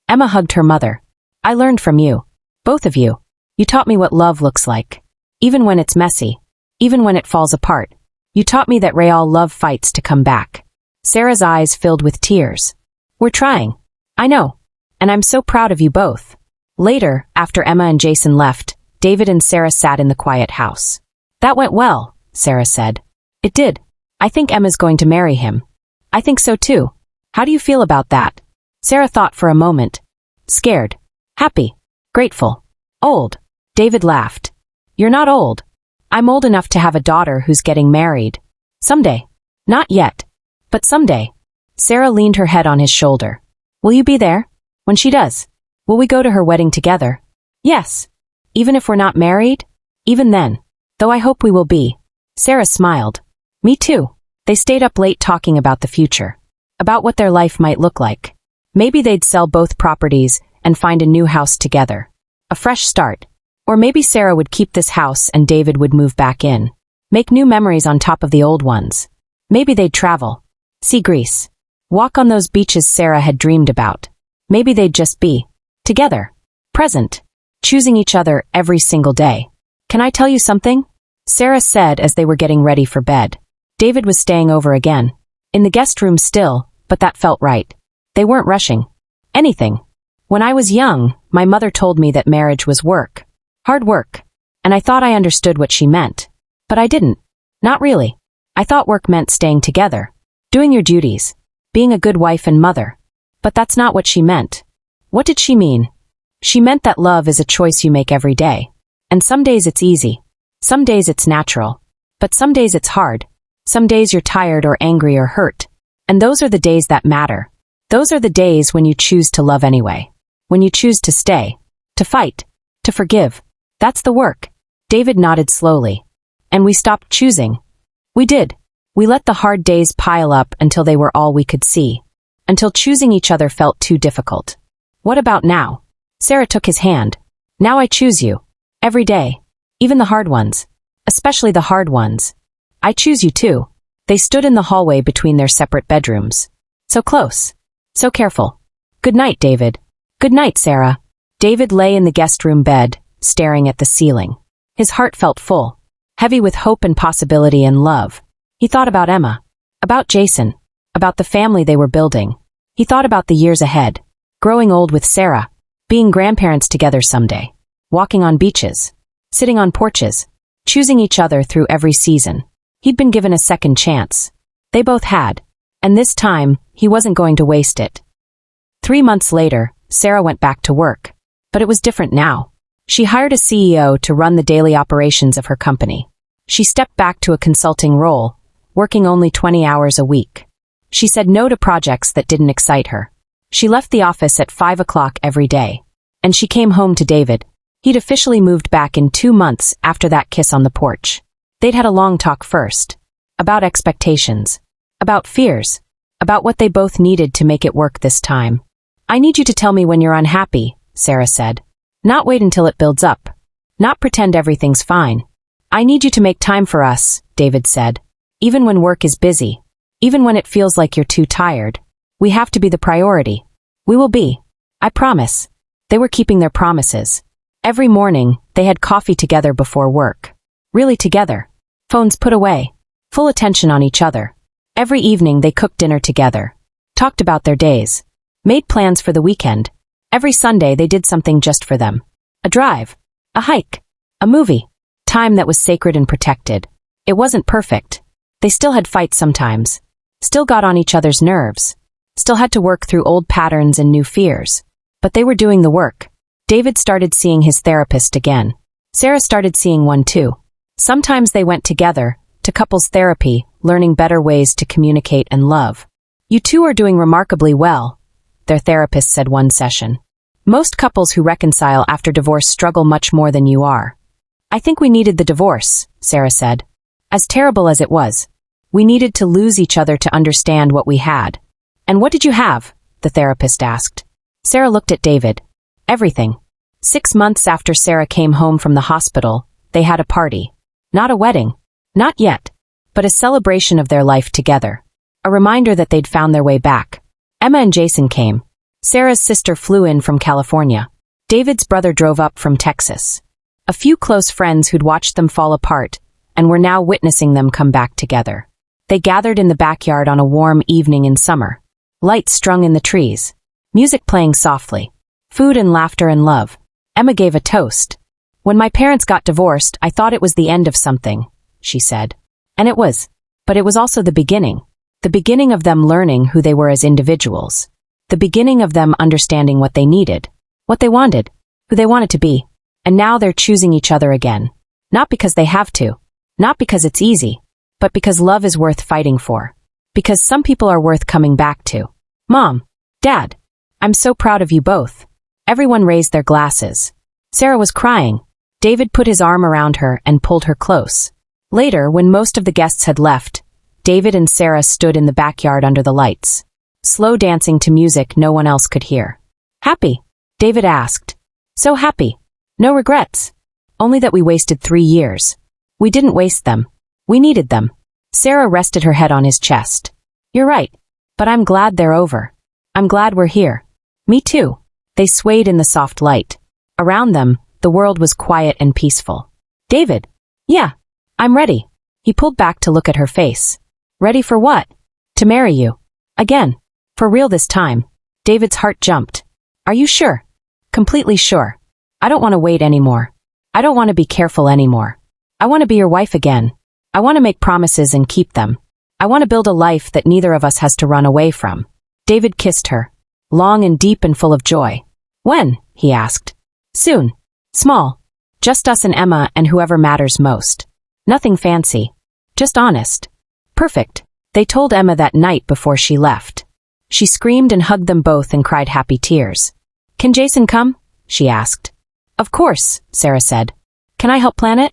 Emma hugged her mother. I learned from you. Both of you. You taught me what love looks like. Even when it's messy. Even when it falls apart. You taught me that real love fights to come back. Sarah's eyes filled with tears. We're trying. I know. And I'm so proud of you both. Later, after Emma and Jason left, David and Sarah sat in the quiet house. That went well, Sarah said. It did. I think Emma's going to marry him. I think so too. How do you feel about that? Sarah thought for a moment. Scared. Happy. Grateful. Old. David laughed. You're not old. I'm old enough to have a daughter who's getting married. Someday. Not yet. But someday. Sarah leaned her head on his shoulder. Will you be there? When she does? Will we go to her wedding together? Yes. Even if we're not married? Even then. Though I hope we will be. Sarah smiled. Me too. They stayed up late talking about the future. About what their life might look like. Maybe they'd sell both properties and find a new house together. A fresh start. Or maybe Sarah would keep this house and David would move back in. Make new memories on top of the old ones. Maybe they'd travel. See Greece. Walk on those beaches Sarah had dreamed about. Maybe they'd just be together. Present. Choosing each other every single day. Can I tell you something? Sarah said as they were getting ready for bed. David was staying over again. In the guest room still, but that felt right. They weren't rushing. Anything. When I was young, my mother told me that marriage was work. Hard work. And I thought I understood what she meant. But I didn't. Not really. I thought work meant staying together. Doing your duties. Being a good wife and mother. But that's not what she meant. What did she mean? She meant that love is a choice you make every day. And some days it's easy. Some days it's natural. But some days it's hard. Some days you're tired or angry or hurt. And those are the days that matter. Those are the days when you choose to love anyway. When you choose to stay, to fight, to forgive. That's the work. David nodded slowly. And we stopped choosing. We did. We let the hard days pile up until they were all we could see. Until choosing each other felt too difficult. What about now? Sarah took his hand. Now I choose you. Every day. Even the hard ones. Especially the hard ones. I choose you too. They stood in the hallway between their separate bedrooms. So close. So careful. Good night, David. Good night, Sarah. David lay in the guest room bed, staring at the ceiling. His heart felt full. Heavy with hope and possibility and love. He thought about Emma. About Jason. About the family they were building. He thought about the years ahead. Growing old with Sarah. Being grandparents together someday. Walking on beaches. Sitting on porches. Choosing each other through every season. He'd been given a second chance. They both had. And this time, he wasn't going to waste it. 3 months later, Sarah went back to work. But it was different now. She hired a CEO to run the daily operations of her company. She stepped back to a consulting role, working only 20 hours a week. She said no to projects that didn't excite her. She left the office at 5 o'clock every day. And she came home to David. He'd officially moved back in 2 months after that kiss on the porch. They'd had a long talk first. About expectations. About fears. About what they both needed to make it work this time. I need you to tell me when you're unhappy, Sarah said. Not wait until it builds up. Not pretend everything's fine. I need you to make time for us, David said. Even when work is busy. Even when it feels like you're too tired. We have to be the priority. We will be. I promise. They were keeping their promises. Every morning, they had coffee together before work. Really together. Phones put away. Full attention on each other. Every evening they cooked dinner together. Talked about their days. Made plans for the weekend. Every Sunday they did something just for them. A drive. A hike. A movie. Time that was sacred and protected. It wasn't perfect. They still had fights sometimes. Still got on each other's nerves. Still had to work through old patterns and new fears. But they were doing the work. David started seeing his therapist again. Sarah started seeing one too. Sometimes they went together, to couples therapy, learning better ways to communicate and love. You two are doing remarkably well, their therapist said one session. Most couples who reconcile after divorce struggle much more than you are. I think we needed the divorce, Sarah said. As terrible as it was. We needed to lose each other to understand what we had. And what did you have? The therapist asked. Sarah looked at David. Everything. 6 months after Sarah came home from the hospital, they had a party. Not a wedding. Not yet. But a celebration of their life together. A reminder that they'd found their way back. Emma and Jason came. Sarah's sister flew in from California. David's brother drove up from Texas. A few close friends who'd watched them fall apart and were now witnessing them come back together. They gathered in the backyard on a warm evening in summer. Lights strung in the trees. Music playing softly. Food and laughter and love. Emma gave a toast. When my parents got divorced, I thought it was the end of something, she said. And it was. But it was also the beginning. The beginning of them learning who they were as individuals. The beginning of them understanding what they needed. What they wanted. Who they wanted to be. And now they're choosing each other again. Not because they have to. Not because it's easy. But because love is worth fighting for. Because some people are worth coming back to. Mom. Dad. I'm so proud of you both. Everyone raised their glasses. Sarah was crying. David put his arm around her and pulled her close. Later, when most of the guests had left, David and Sarah stood in the backyard under the lights. Slow dancing to music no one else could hear. Happy? David asked. So happy. No regrets. Only that we wasted 3 years. We didn't waste them. We needed them. Sarah rested her head on his chest. You're right. But I'm glad they're over. I'm glad we're here. Me too. They swayed in the soft light. Around them, the world was quiet and peaceful. David. Yeah. I'm ready. He pulled back to look at her face. Ready for what? To marry you. Again. For real this time. David's heart jumped. Are you sure? Completely sure. I don't want to wait anymore. I don't want to be careful anymore. I want to be your wife again. I want to make promises and keep them. I want to build a life that neither of us has to run away from. David kissed her. Long and deep and full of joy. When? He asked. Soon. Small. Just us and Emma and whoever matters most. Nothing fancy. Just honest. Perfect. They told Emma that night before she left. She screamed and hugged them both and cried happy tears. Can Jason come? She asked. Of course, Sarah said. Can I help plan it?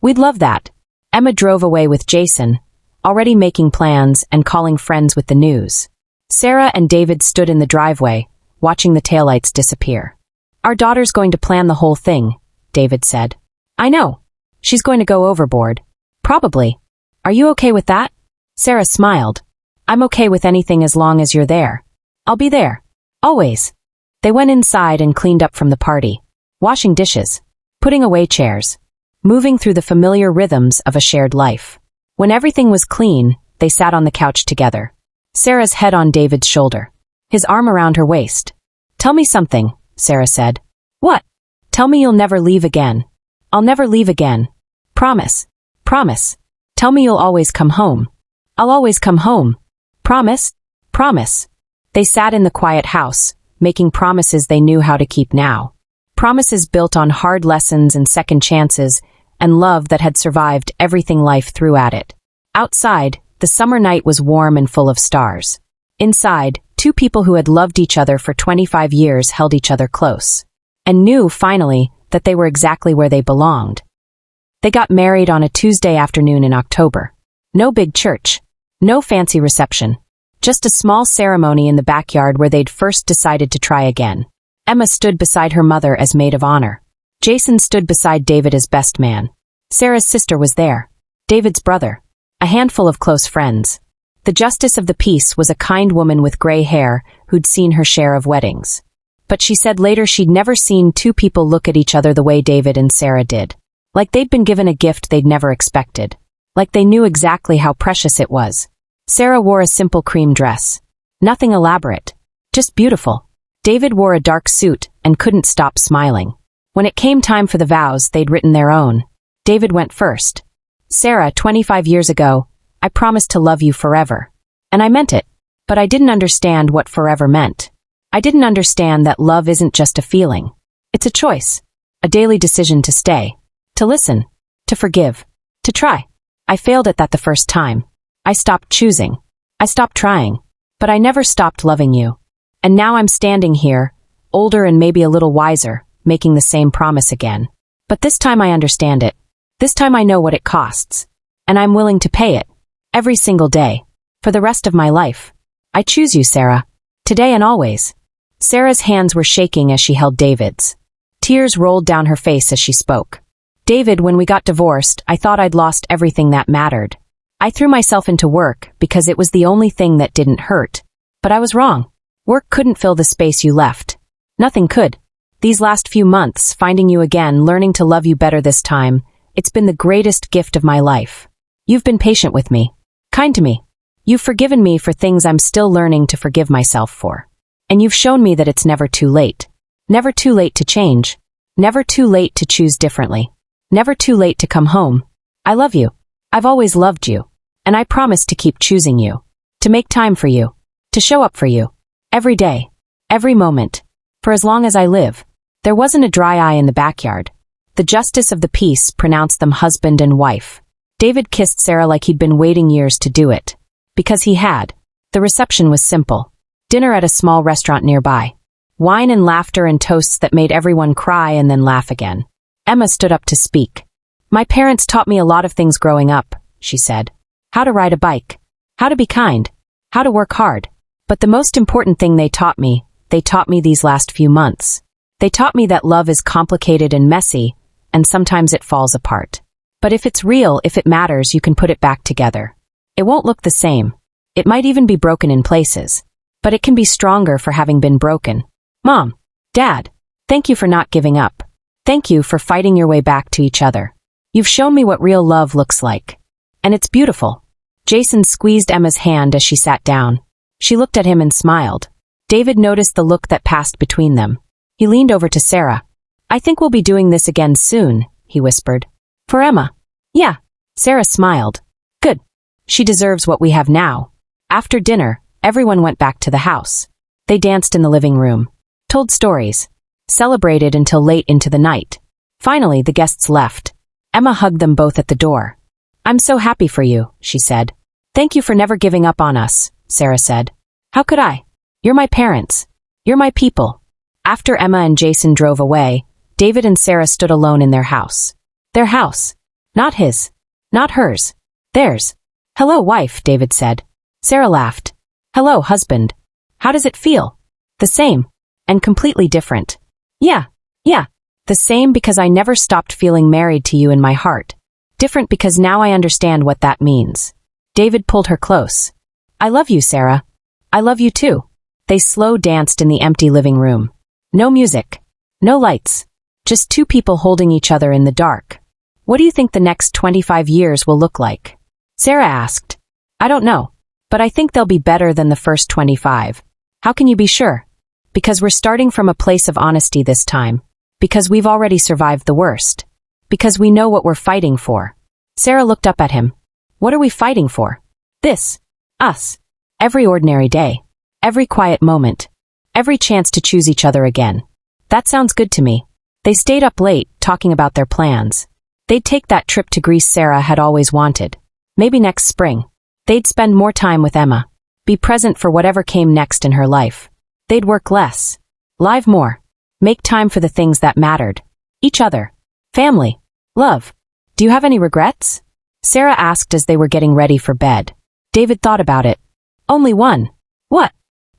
We'd love that. Emma drove away with Jason, already making plans and calling friends with the news. Sarah and David stood in the driveway, watching the taillights disappear. Our daughter's going to plan the whole thing, David said. I know. She's going to go overboard. Probably. Are you okay with that? Sarah smiled. I'm okay with anything as long as you're there. I'll be there. Always. They went inside and cleaned up from the party, washing dishes, putting away chairs, moving through the familiar rhythms of a shared life. When everything was clean, they sat on the couch together. Sarah's head on David's shoulder, his arm around her waist. Tell me something, Sarah said. What? Tell me you'll never leave again. I'll never leave again. Promise. Promise. Tell me you'll always come home. I'll always come home. Promise. Promise. They sat in the quiet house, making promises they knew how to keep now. Promises built on hard lessons and second chances, and love that had survived everything life threw at it. Outside, the summer night was warm and full of stars. Inside, two people who had loved each other for 25 years held each other close, and knew, finally, that they were exactly where they belonged. They got married on a Tuesday afternoon in October. No big church. No fancy reception. Just a small ceremony in the backyard where they'd first decided to try again. Emma stood beside her mother as maid of honor. Jason stood beside David as best man. Sarah's sister was there. David's brother. A handful of close friends. The justice of the peace was a kind woman with gray hair who'd seen her share of weddings. But she said later she'd never seen two people look at each other the way David and Sarah did. Like they'd been given a gift they'd never expected. Like they knew exactly how precious it was. Sarah wore a simple cream dress. Nothing elaborate. Just beautiful. David wore a dark suit and couldn't stop smiling. When it came time for the vows, they'd written their own. David went first. Sarah, 25 years ago, I promised to love you forever. And I meant it. But I didn't understand what forever meant. I didn't understand that love isn't just a feeling. It's a choice. A daily decision to stay. To listen. To forgive. To try. I failed at that the first time. I stopped choosing. I stopped trying. But I never stopped loving you. And now I'm standing here, older and maybe a little wiser, making the same promise again. But this time I understand it. This time I know what it costs. And I'm willing to pay it. Every single day. For the rest of my life. I choose you, Sarah. Today and always. Sarah's hands were shaking as she held David's. Tears rolled down her face as she spoke. David, when we got divorced, I thought I'd lost everything that mattered. I threw myself into work because it was the only thing that didn't hurt. But I was wrong. Work couldn't fill the space you left. Nothing could. These last few months, finding you again, learning to love you better this time, it's been the greatest gift of my life. You've been patient with me. Kind to me. You've forgiven me for things I'm still learning to forgive myself for. And you've shown me that it's never too late. Never too late to change. Never too late to choose differently. Never too late to come home. I love you. I've always loved you. And I promise to keep choosing you. To make time for you. To show up for you. Every day. Every moment. For as long as I live. There wasn't a dry eye in the backyard. The justice of the peace pronounced them husband and wife. David kissed Sarah like he'd been waiting years to do it. Because he had. The reception was simple. Dinner at a small restaurant nearby. Wine and laughter and toasts that made everyone cry and then laugh again. Emma stood up to speak. My parents taught me a lot of things growing up, she said. How to ride a bike. How to be kind. How to work hard. But the most important thing they taught me these last few months. They taught me that love is complicated and messy, and sometimes it falls apart. But if it's real, if it matters, you can put it back together. It won't look the same. It might even be broken in places. But it can be stronger for having been broken. Mom, Dad, thank you for not giving up. Thank you for fighting your way back to each other. You've shown me what real love looks like. And it's beautiful. Jason squeezed Emma's hand as she sat down. She looked at him and smiled. David noticed the look that passed between them. He leaned over to Sarah. I think we'll be doing this again soon, he whispered. For Emma. Yeah. Sarah smiled. Good. She deserves what we have now. After dinner, everyone went back to the house. They danced in the living room. Told stories. Celebrated until late into the night. Finally, the guests left. Emma hugged them both at the door. I'm so happy for you, she said. Thank you for never giving up on us, Sarah said. How could I? You're my parents. You're my people. After Emma and Jason drove away, David and Sarah stood alone in their house. Their house. Not his. Not hers. Theirs. Hello, wife, David said. Sarah laughed. Hello, husband. How does it feel? The same. And completely different. Yeah. The same because I never stopped feeling married to you in my heart. Different because now I understand what that means. David pulled her close. I love you, Sarah. I love you too. They slow danced in the empty living room. No music. No lights. Just two people holding each other in the dark. What do you think the next 25 years will look like? Sarah asked. I don't know. But I think they'll be better than the first 25. How can you be sure? Because we're starting from a place of honesty this time. Because we've already survived the worst. Because we know what we're fighting for. Sarah looked up at him. What are we fighting for? This. Us. Every ordinary day. Every quiet moment. Every chance to choose each other again. That sounds good to me. They stayed up late, talking about their plans. They'd take that trip to Greece Sarah had always wanted. Maybe next spring. They'd spend more time with Emma. Be present for whatever came next in her life. They'd work less. Live more. Make time for the things that mattered. Each other. Family. Love. Do you have any regrets? Sarah asked as they were getting ready for bed. David thought about it. Only one. What?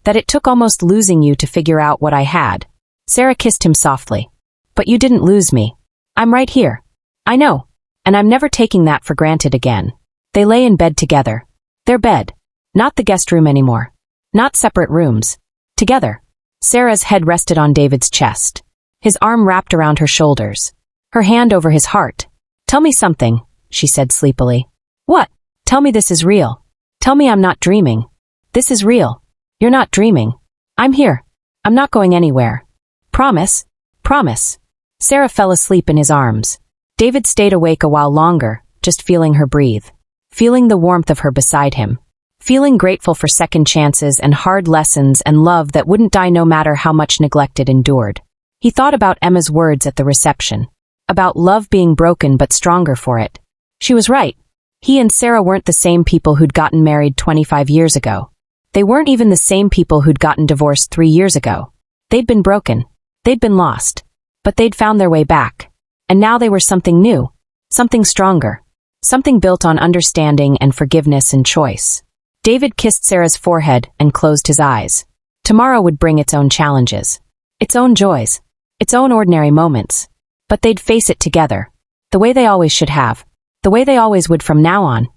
That it took almost losing you to figure out what I had. Sarah kissed him softly. But you didn't lose me. I'm right here. I know. And I'm never taking that for granted again. They lay in bed together. Their bed. Not the guest room anymore. Not separate rooms. Together. Sarah's head rested on David's chest. His arm wrapped around her shoulders. Her hand over his heart. Tell me something, she said sleepily. What? Tell me this is real. Tell me I'm not dreaming. This is real. You're not dreaming. I'm here. I'm not going anywhere. Promise? Promise. Sarah fell asleep in his arms. David stayed awake a while longer, just feeling her breathe. Feeling the warmth of her beside him. Feeling grateful for second chances and hard lessons and love that wouldn't die no matter how much neglect it endured. He thought about Emma's words at the reception. About love being broken but stronger for it. She was right. He and Sarah weren't the same people who'd gotten married 25 years ago. They weren't even the same people who'd gotten divorced 3 years ago. They'd been broken. They'd been lost. But they'd found their way back. And now they were something new. Something stronger. Something built on understanding and forgiveness and choice. David kissed Sarah's forehead and closed his eyes. Tomorrow would bring its own challenges. Its own joys. Its own ordinary moments. But they'd face it together. The way they always should have. The way they always would from now on.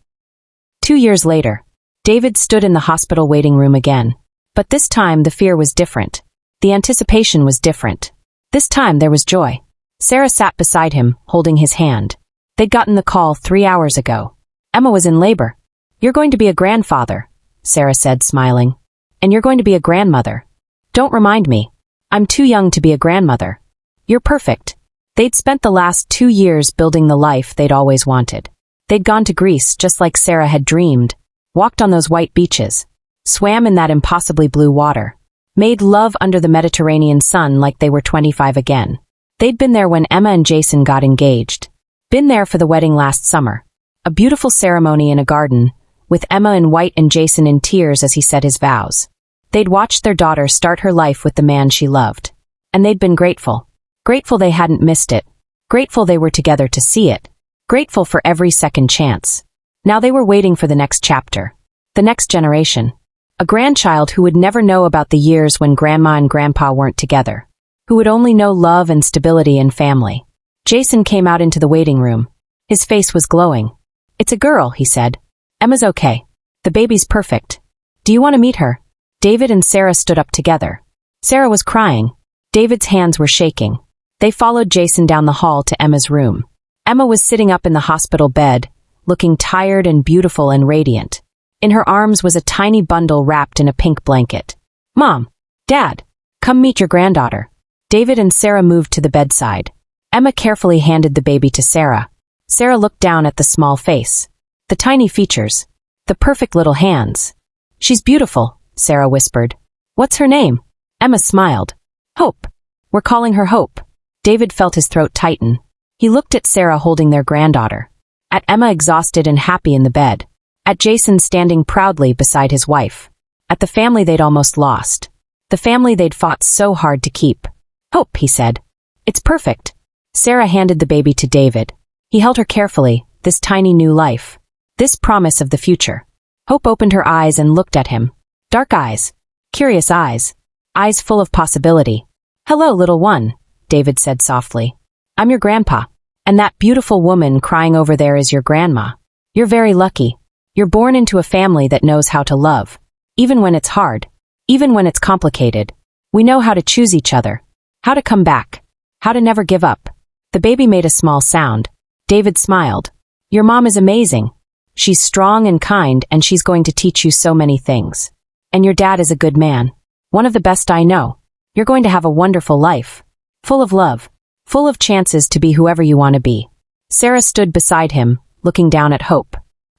2 years later, David stood in the hospital waiting room again. But this time the fear was different. The anticipation was different. This time there was joy. Sarah sat beside him, holding his hand. They'd gotten the call 3 hours ago. Emma was in labor. You're going to be a grandfather, Sarah said, smiling. And you're going to be a grandmother. Don't remind me. I'm too young to be a grandmother. You're perfect. They'd spent the last 2 years building the life they'd always wanted. They'd gone to Greece just like Sarah had dreamed, walked on those white beaches, swam in that impossibly blue water, made love under the Mediterranean sun like they were 25 again. They'd been there when Emma and Jason got engaged. Been there for the wedding last summer. A beautiful ceremony in a garden, with Emma in white and Jason in tears as he said his vows. They'd watched their daughter start her life with the man she loved. And they'd been grateful. Grateful they hadn't missed it. Grateful they were together to see it. Grateful for every second chance. Now they were waiting for the next chapter. The next generation. A grandchild who would never know about the years when Grandma and Grandpa weren't together. Who would only know love and stability and family. Jason came out into the waiting room. His face was glowing. It's a girl, he said. Emma's okay. The baby's perfect. Do you want to meet her? David and Sarah stood up together. Sarah was crying. David's hands were shaking. They followed Jason down the hall to Emma's room. Emma was sitting up in the hospital bed, looking tired and beautiful and radiant. In her arms was a tiny bundle wrapped in a pink blanket. Mom! Dad! Come meet your granddaughter. David and Sarah moved to the bedside. Emma carefully handed the baby to Sarah. Sarah looked down at the small face. The tiny features. The perfect little hands. She's beautiful, Sarah whispered. What's her name? Emma smiled. Hope. We're calling her Hope. David felt his throat tighten. He looked at Sarah holding their granddaughter. At Emma exhausted and happy in the bed. At Jason standing proudly beside his wife. At the family they'd almost lost. The family they'd fought so hard to keep. Hope, he said. It's perfect. Sarah handed the baby to David. He held her carefully, this tiny new life. This promise of the future. Hope opened her eyes and looked at him. Dark eyes. Curious eyes. Eyes full of possibility. Hello, little one, David said softly. I'm your grandpa. And that beautiful woman crying over there is your grandma. You're very lucky. You're born into a family that knows how to love. Even when it's hard. Even when it's complicated. We know how to choose each other. How to come back. How to never give up. The baby made a small sound. David smiled. Your mom is amazing. She's strong and kind, and she's going to teach you so many things. And your dad is a good man. One of the best I know. You're going to have a wonderful life. Full of love. Full of chances to be whoever you want to be. Sarah stood beside him, looking down at Hope.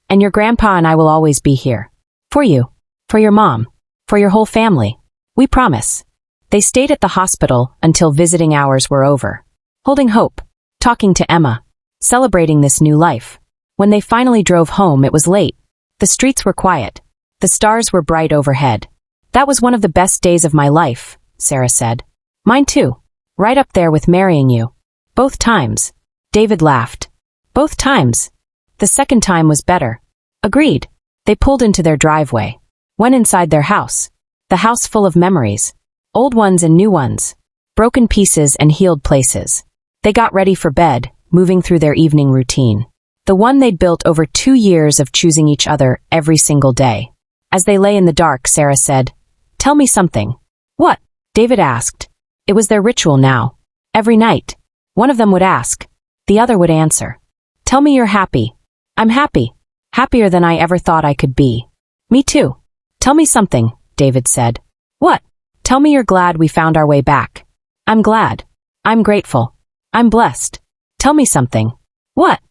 And your grandpa and I will always be here. For you. For your mom. For your whole family. We promise. They stayed at the hospital until visiting hours were over. Holding Hope. Talking to Emma. Celebrating this new life. When they finally drove home, it was late. The streets were quiet. The stars were bright overhead. That was one of the best days of my life, Sarah said. Mine too. Right up there with marrying you. Both times. David laughed. Both times. The second time was better. Agreed. They pulled into their driveway. Went inside their house. The house full of memories. Old ones and new ones. Broken pieces and healed places. They got ready for bed, moving through their evening routine. The one they'd built over 2 years of choosing each other every single day. As they lay in the dark, Sarah said, Tell me something. What? David asked. It was their ritual now. Every night. One of them would ask. The other would answer. Tell me you're happy. I'm happy. Happier than I ever thought I could be. Me too. Tell me something, David said. What? Tell me you're glad we found our way back. I'm glad. I'm grateful. I'm blessed. Tell me something. What?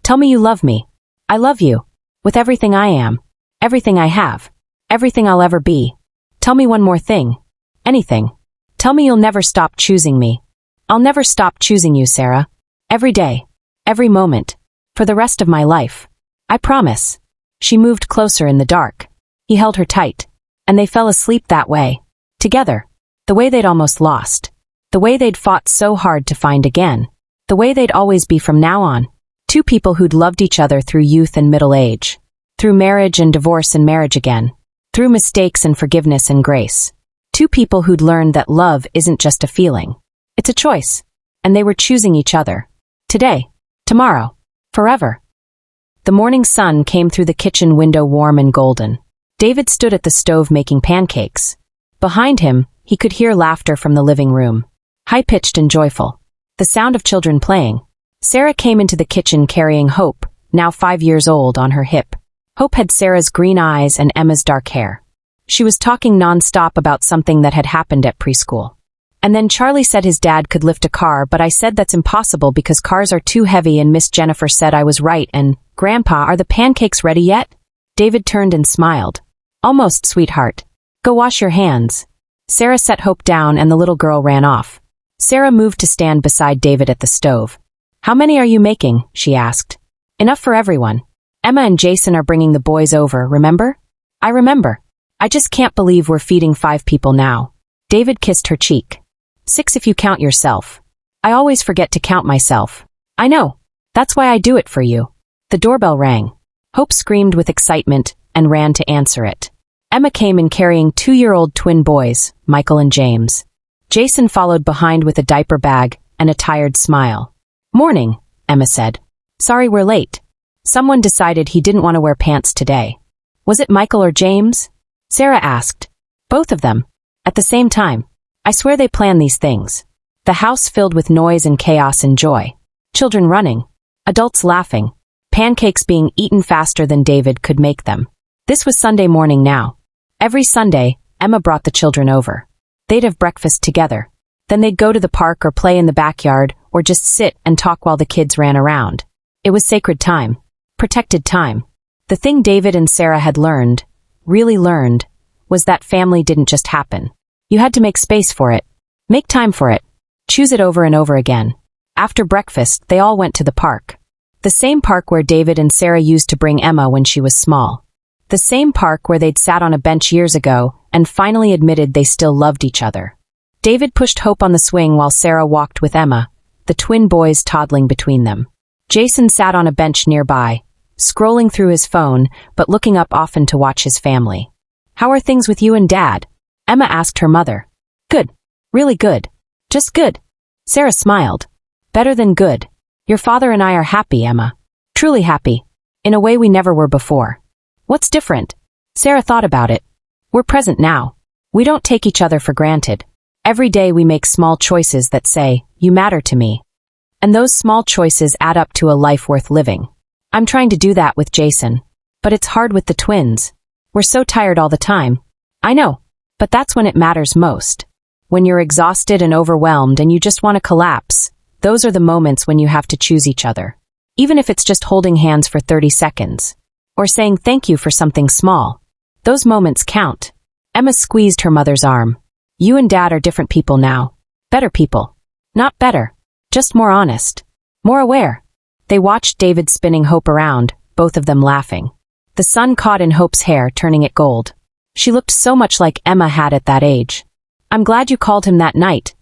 Tell me you love me. I love you. With everything I am. Everything I have. Everything I'll ever be. Tell me one more thing. Anything. Tell me you'll never stop choosing me. I'll never stop choosing you, Sarah. Every day. Every moment. For the rest of my life. I promise. She moved closer in the dark. He held her tight. And they fell asleep that way. Together. The way they'd almost lost. The way they'd fought so hard to find again. The way they'd always be from now on. Two people who'd loved each other through youth and middle age. Through marriage and divorce and marriage again. Through mistakes and forgiveness and grace. Two people who'd learned that love isn't just a feeling. It's a choice. And they were choosing each other. Today. Tomorrow. Forever. The morning sun came through the kitchen window warm and golden. David stood at the stove making pancakes. Behind him, he could hear laughter from the living room. High-pitched and joyful. The sound of children playing. Sarah came into the kitchen carrying Hope, now 5 years old, on her hip. Hope had Sarah's green eyes and Emma's dark hair. She was talking non-stop about something that had happened at preschool. And then Charlie said his dad could lift a car, but I said that's impossible because cars are too heavy, and Miss Jennifer said I was right, and, Grandpa, are the pancakes ready yet? David turned and smiled. Almost, sweetheart. Go wash your hands. Sarah set Hope down and the little girl ran off. Sarah moved to stand beside David at the stove. How many are you making? She asked. Enough for everyone. Emma and Jason are bringing the boys over, remember? I remember. I just can't believe we're feeding 5 people now. David kissed her cheek. 6 if you count yourself. I always forget to count myself. I know. That's why I do it for you. The doorbell rang. Hope screamed with excitement and ran to answer it. Emma came in carrying 2-year-old twin boys, Michael and James. Jason followed behind with a diaper bag and a tired smile. Morning, Emma said. Sorry we're late. Someone decided he didn't want to wear pants today. Was it Michael or James? Sarah asked. Both of them. At the same time. I swear they plan these things. The house filled with noise and chaos and joy. Children running. Adults laughing. Pancakes being eaten faster than David could make them. This was Sunday morning now. Every Sunday, Emma brought the children over. They'd have breakfast together. Then they'd go to the park or play in the backyard or just sit and talk while the kids ran around. It was sacred time. Protected time. The thing David and Sarah had learned, really learned, was that family didn't just happen. You had to make space for it. Make time for it. Choose it over and over again. After breakfast, they all went to the park. The same park where David and Sarah used to bring Emma when she was small. The same park where they'd sat on a bench years ago and finally admitted they still loved each other. David pushed Hope on the swing while Sarah walked with Emma, the twin boys toddling between them. Jason sat on a bench nearby, scrolling through his phone but looking up often to watch his family. "How are things with you and Dad?" Emma asked her mother. "Good. Really good. Just good." Sarah smiled. "Better than good. Your father and I are happy, Emma. Truly happy. In a way we never were before." "What's different?" Sarah thought about it. "We're present now. We don't take each other for granted. Every day we make small choices that say, 'You matter to me.' And those small choices add up to a life worth living. I'm trying to do that with Jason. But it's hard with the twins. We're so tired all the time." "I know. But that's when it matters most. When you're exhausted and overwhelmed and you just want to collapse, those are the moments when you have to choose each other. Even if it's just holding hands for 30 seconds. Or saying thank you for something small. Those moments count." Emma squeezed her mother's arm. "You and Dad are different people now. Better people. Not better. Just more honest. More aware." They watched David spinning Hope around, both of them laughing. The sun caught in Hope's hair, turning it gold. She looked so much like Emma had at that age. "I'm glad you called him that night,"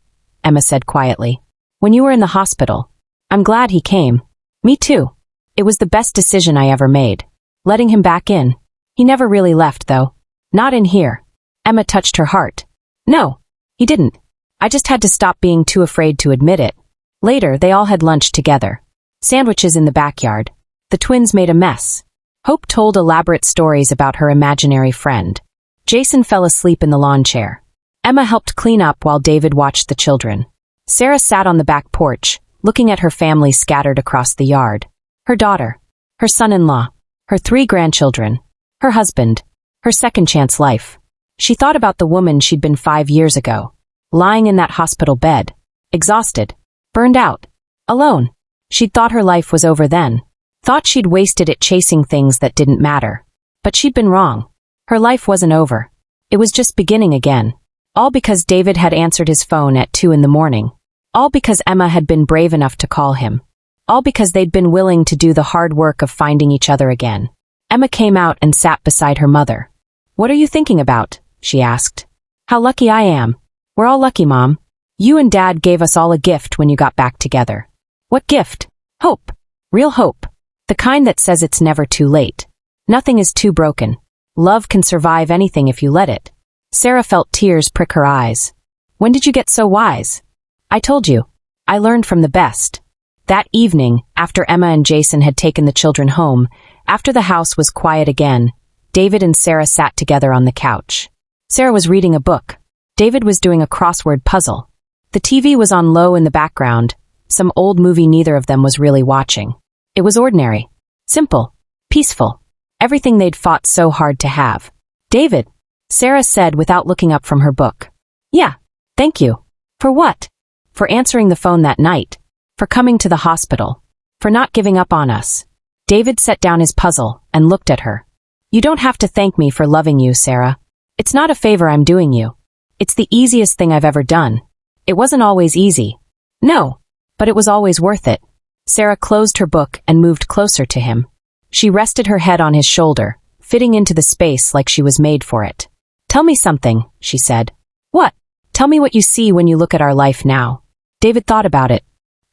Emma said quietly. "When you were in the hospital. I'm glad he came." "Me too. It was the best decision I ever made. Letting him back in. He never really left, though. Not in here." Emma touched her heart. "No, he didn't. I just had to stop being too afraid to admit it." Later, they all had lunch together. Sandwiches in the backyard. The twins made a mess. Hope told elaborate stories about her imaginary friend. Jason fell asleep in the lawn chair. Emma helped clean up while David watched the children. Sarah sat on the back porch, looking at her family scattered across the yard. Her daughter, her son-in-law, her 3 grandchildren, her husband, her second-chance life. She thought about the woman she'd been 5 years ago, lying in that hospital bed, exhausted, burned out, alone. She'd thought her life was over then, thought she'd wasted it chasing things that didn't matter. But she'd been wrong. Her life wasn't over. It was just beginning again. All because David had answered his phone at 2 in the morning. All because Emma had been brave enough to call him. All because they'd been willing to do the hard work of finding each other again. Emma came out and sat beside her mother. "What are you thinking about?" she asked. "How lucky I am." "We're all lucky, Mom. You and Dad gave us all a gift when you got back together." "What gift?" "Hope. Real hope. The kind that says it's never too late. Nothing is too broken. Love can survive anything if you let it." Sarah felt tears prick her eyes. "When did you get so wise?" "I told you. I learned from the best." That evening, after Emma and Jason had taken the children home, after the house was quiet again, David and Sarah sat together on the couch. Sarah was reading a book. David was doing a crossword puzzle. The TV was on low in the background, some old movie neither of them was really watching. It was ordinary, simple, peaceful, everything they'd fought so hard to have. "David," Sarah said without looking up from her book. "Yeah, thank you." "For what?" "For answering the phone that night. For coming to the hospital. For not giving up on us." David set down his puzzle and looked at her. "You don't have to thank me for loving you, Sarah. It's not a favor I'm doing you. It's the easiest thing I've ever done. It wasn't always easy. No, but it was always worth it." Sarah closed her book and moved closer to him. She rested her head on his shoulder, fitting into the space like she was made for it. "Tell me something," she said. "What?" "Tell me what you see when you look at our life now." David thought about it.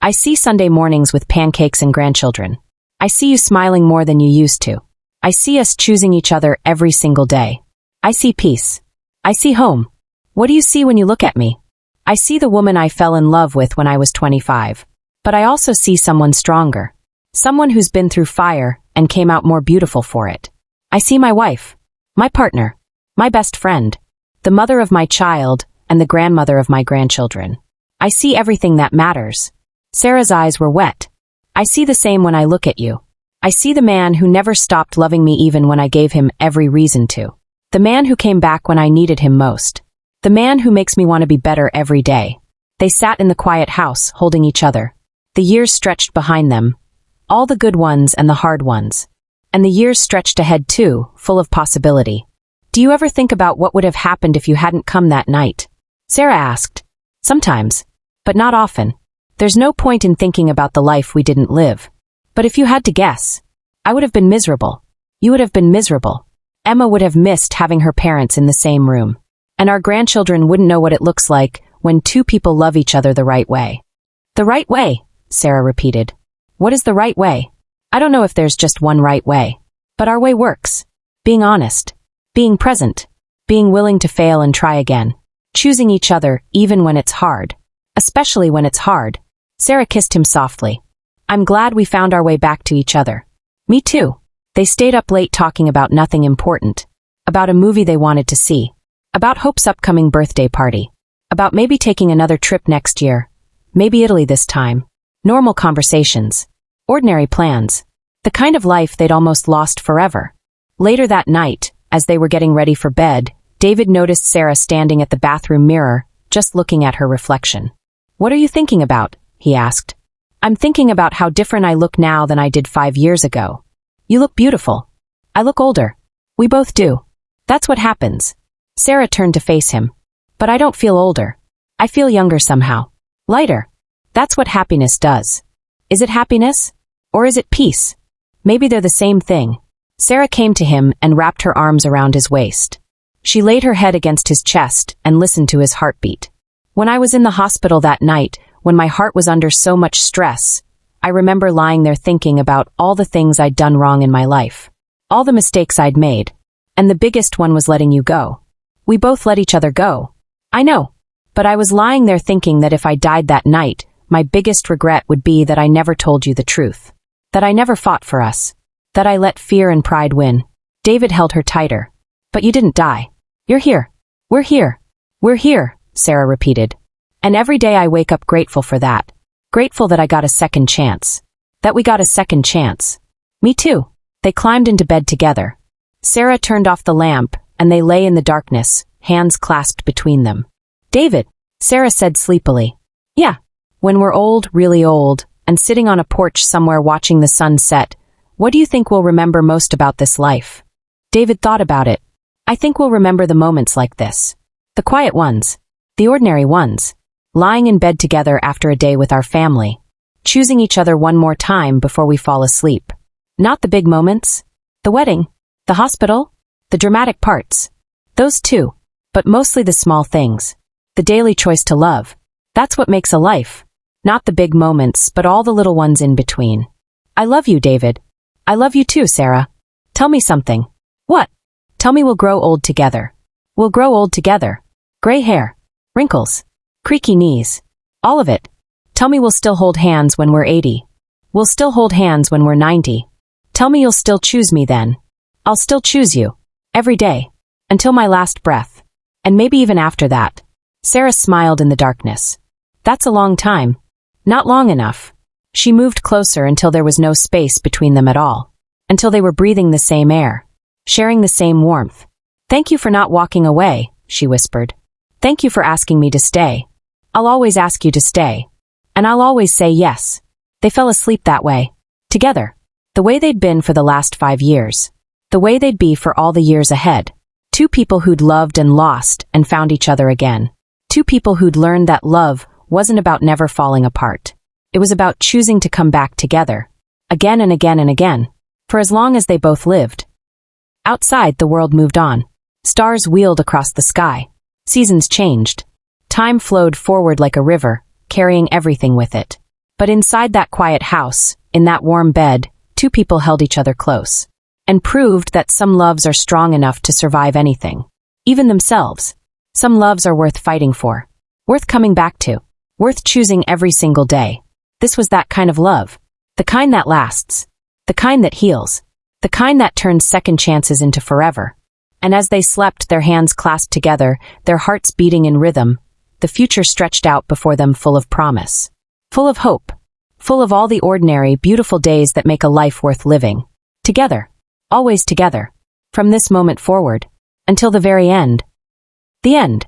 "I see Sunday mornings with pancakes and grandchildren. I see you smiling more than you used to. I see us choosing each other every single day. I see peace. I see home. What do you see when you look at me?" "I see the woman I fell in love with when I was 25. But I also see someone stronger. Someone who's been through fire and came out more beautiful for it. I see my wife, my partner, my best friend, the mother of my child, and the grandmother of my grandchildren. I see everything that matters." Sarah's eyes were wet. "I see the same when I look at you. I see the man who never stopped loving me even when I gave him every reason to. The man who came back when I needed him most. The man who makes me want to be better every day." They sat in the quiet house, holding each other. The years stretched behind them. All the good ones and the hard ones. And the years stretched ahead too, full of possibility. "Do you ever think about what would have happened if you hadn't come that night?" Sarah asked. "Sometimes. But not often. There's no point in thinking about the life we didn't live. But if you had to guess, I would have been miserable. You would have been miserable. Emma would have missed having her parents in the same room. And our grandchildren wouldn't know what it looks like when two people love each other the right way. The right way, Sarah repeated. What is the right way? I don't know if there's just one right way. But our way works. Being honest. Being present. Being willing to fail and try again. Choosing each other even when it's hard. Especially when it's hard. Sarah kissed him softly. I'm glad we found our way back to each other. Me too. They stayed up late talking about nothing important. About a movie they wanted to see. About Hope's upcoming birthday party. About maybe taking another trip next year. Maybe Italy this time. Normal conversations. Ordinary plans. The kind of life they'd almost lost forever. Later that night, as they were getting ready for bed, David noticed Sarah standing at the bathroom mirror, just looking at her reflection. What are you thinking about? He asked. I'm thinking about how different I look now than I did 5 years ago. You look beautiful. I look older. We both do. That's what happens. Sarah turned to face him. But I don't feel older. I feel younger somehow. Lighter. That's what happiness does. Is it happiness? Or is it peace? Maybe they're the same thing. Sarah came to him and wrapped her arms around his waist. She laid her head against his chest and listened to his heartbeat. When I was in the hospital that night, when my heart was under so much stress, I remember lying there thinking about all the things I'd done wrong in my life. All the mistakes I'd made. And the biggest one was letting you go. We both let each other go. I know. But I was lying there thinking that if I died that night, my biggest regret would be that I never told you the truth. That I never fought for us. That I let fear and pride win. David held her tighter. But you didn't die. You're here. We're here. We're here, Sarah repeated. And every day I wake up grateful for that. Grateful that I got a second chance. That we got a second chance. Me too. They climbed into bed together. Sarah turned off the lamp, and they lay in the darkness, hands clasped between them. David, Sarah said sleepily. Yeah. When we're old, really old, and sitting on a porch somewhere watching the sun set, what do you think we'll remember most about this life? David thought about it. I think we'll remember the moments like this. The quiet ones. The ordinary ones. Lying in bed together after a day with our family. Choosing each other one more time before we fall asleep. Not the big moments. The wedding. The hospital. The dramatic parts. Those too. But mostly the small things. The daily choice to love. That's what makes a life. Not the big moments, but all the little ones in between. I love you, David. I love you too, Sarah. Tell me something. What? Tell me we'll grow old together. We'll grow old together. Gray hair. Wrinkles. Creaky knees. All of it. Tell me we'll still hold hands when we're 80. We'll still hold hands when we're 90. Tell me you'll still choose me then. I'll still choose you. Every day. Until my last breath. And maybe even after that. Sarah smiled in the darkness. That's a long time. Not long enough. She moved closer until there was no space between them at all. Until they were breathing the same air. Sharing the same warmth. Thank you for not walking away, she whispered. Thank you for asking me to stay. I'll always ask you to stay. And I'll always say yes. They fell asleep that way. Together. The way they'd been for the last 5 years. The way they'd be for all the years ahead. Two people who'd loved and lost and found each other again. Two people who'd learned that love wasn't about never falling apart. It was about choosing to come back together. Again and again and again. For as long as they both lived. Outside, the world moved on. Stars wheeled across the sky. Seasons changed. Time flowed forward like a river, carrying everything with it. But inside that quiet house, in that warm bed, two people held each other close. And proved that some loves are strong enough to survive anything. Even themselves. Some loves are worth fighting for. Worth coming back to. Worth choosing every single day. This was that kind of love. The kind that lasts. The kind that heals. The kind that turns second chances into forever. And as they slept, their hands clasped together, their hearts beating in rhythm, the future stretched out before them full of promise. Full of hope. Full of all the ordinary, beautiful days that make a life worth living. Together. Always together. From this moment forward. Until the very end. The end.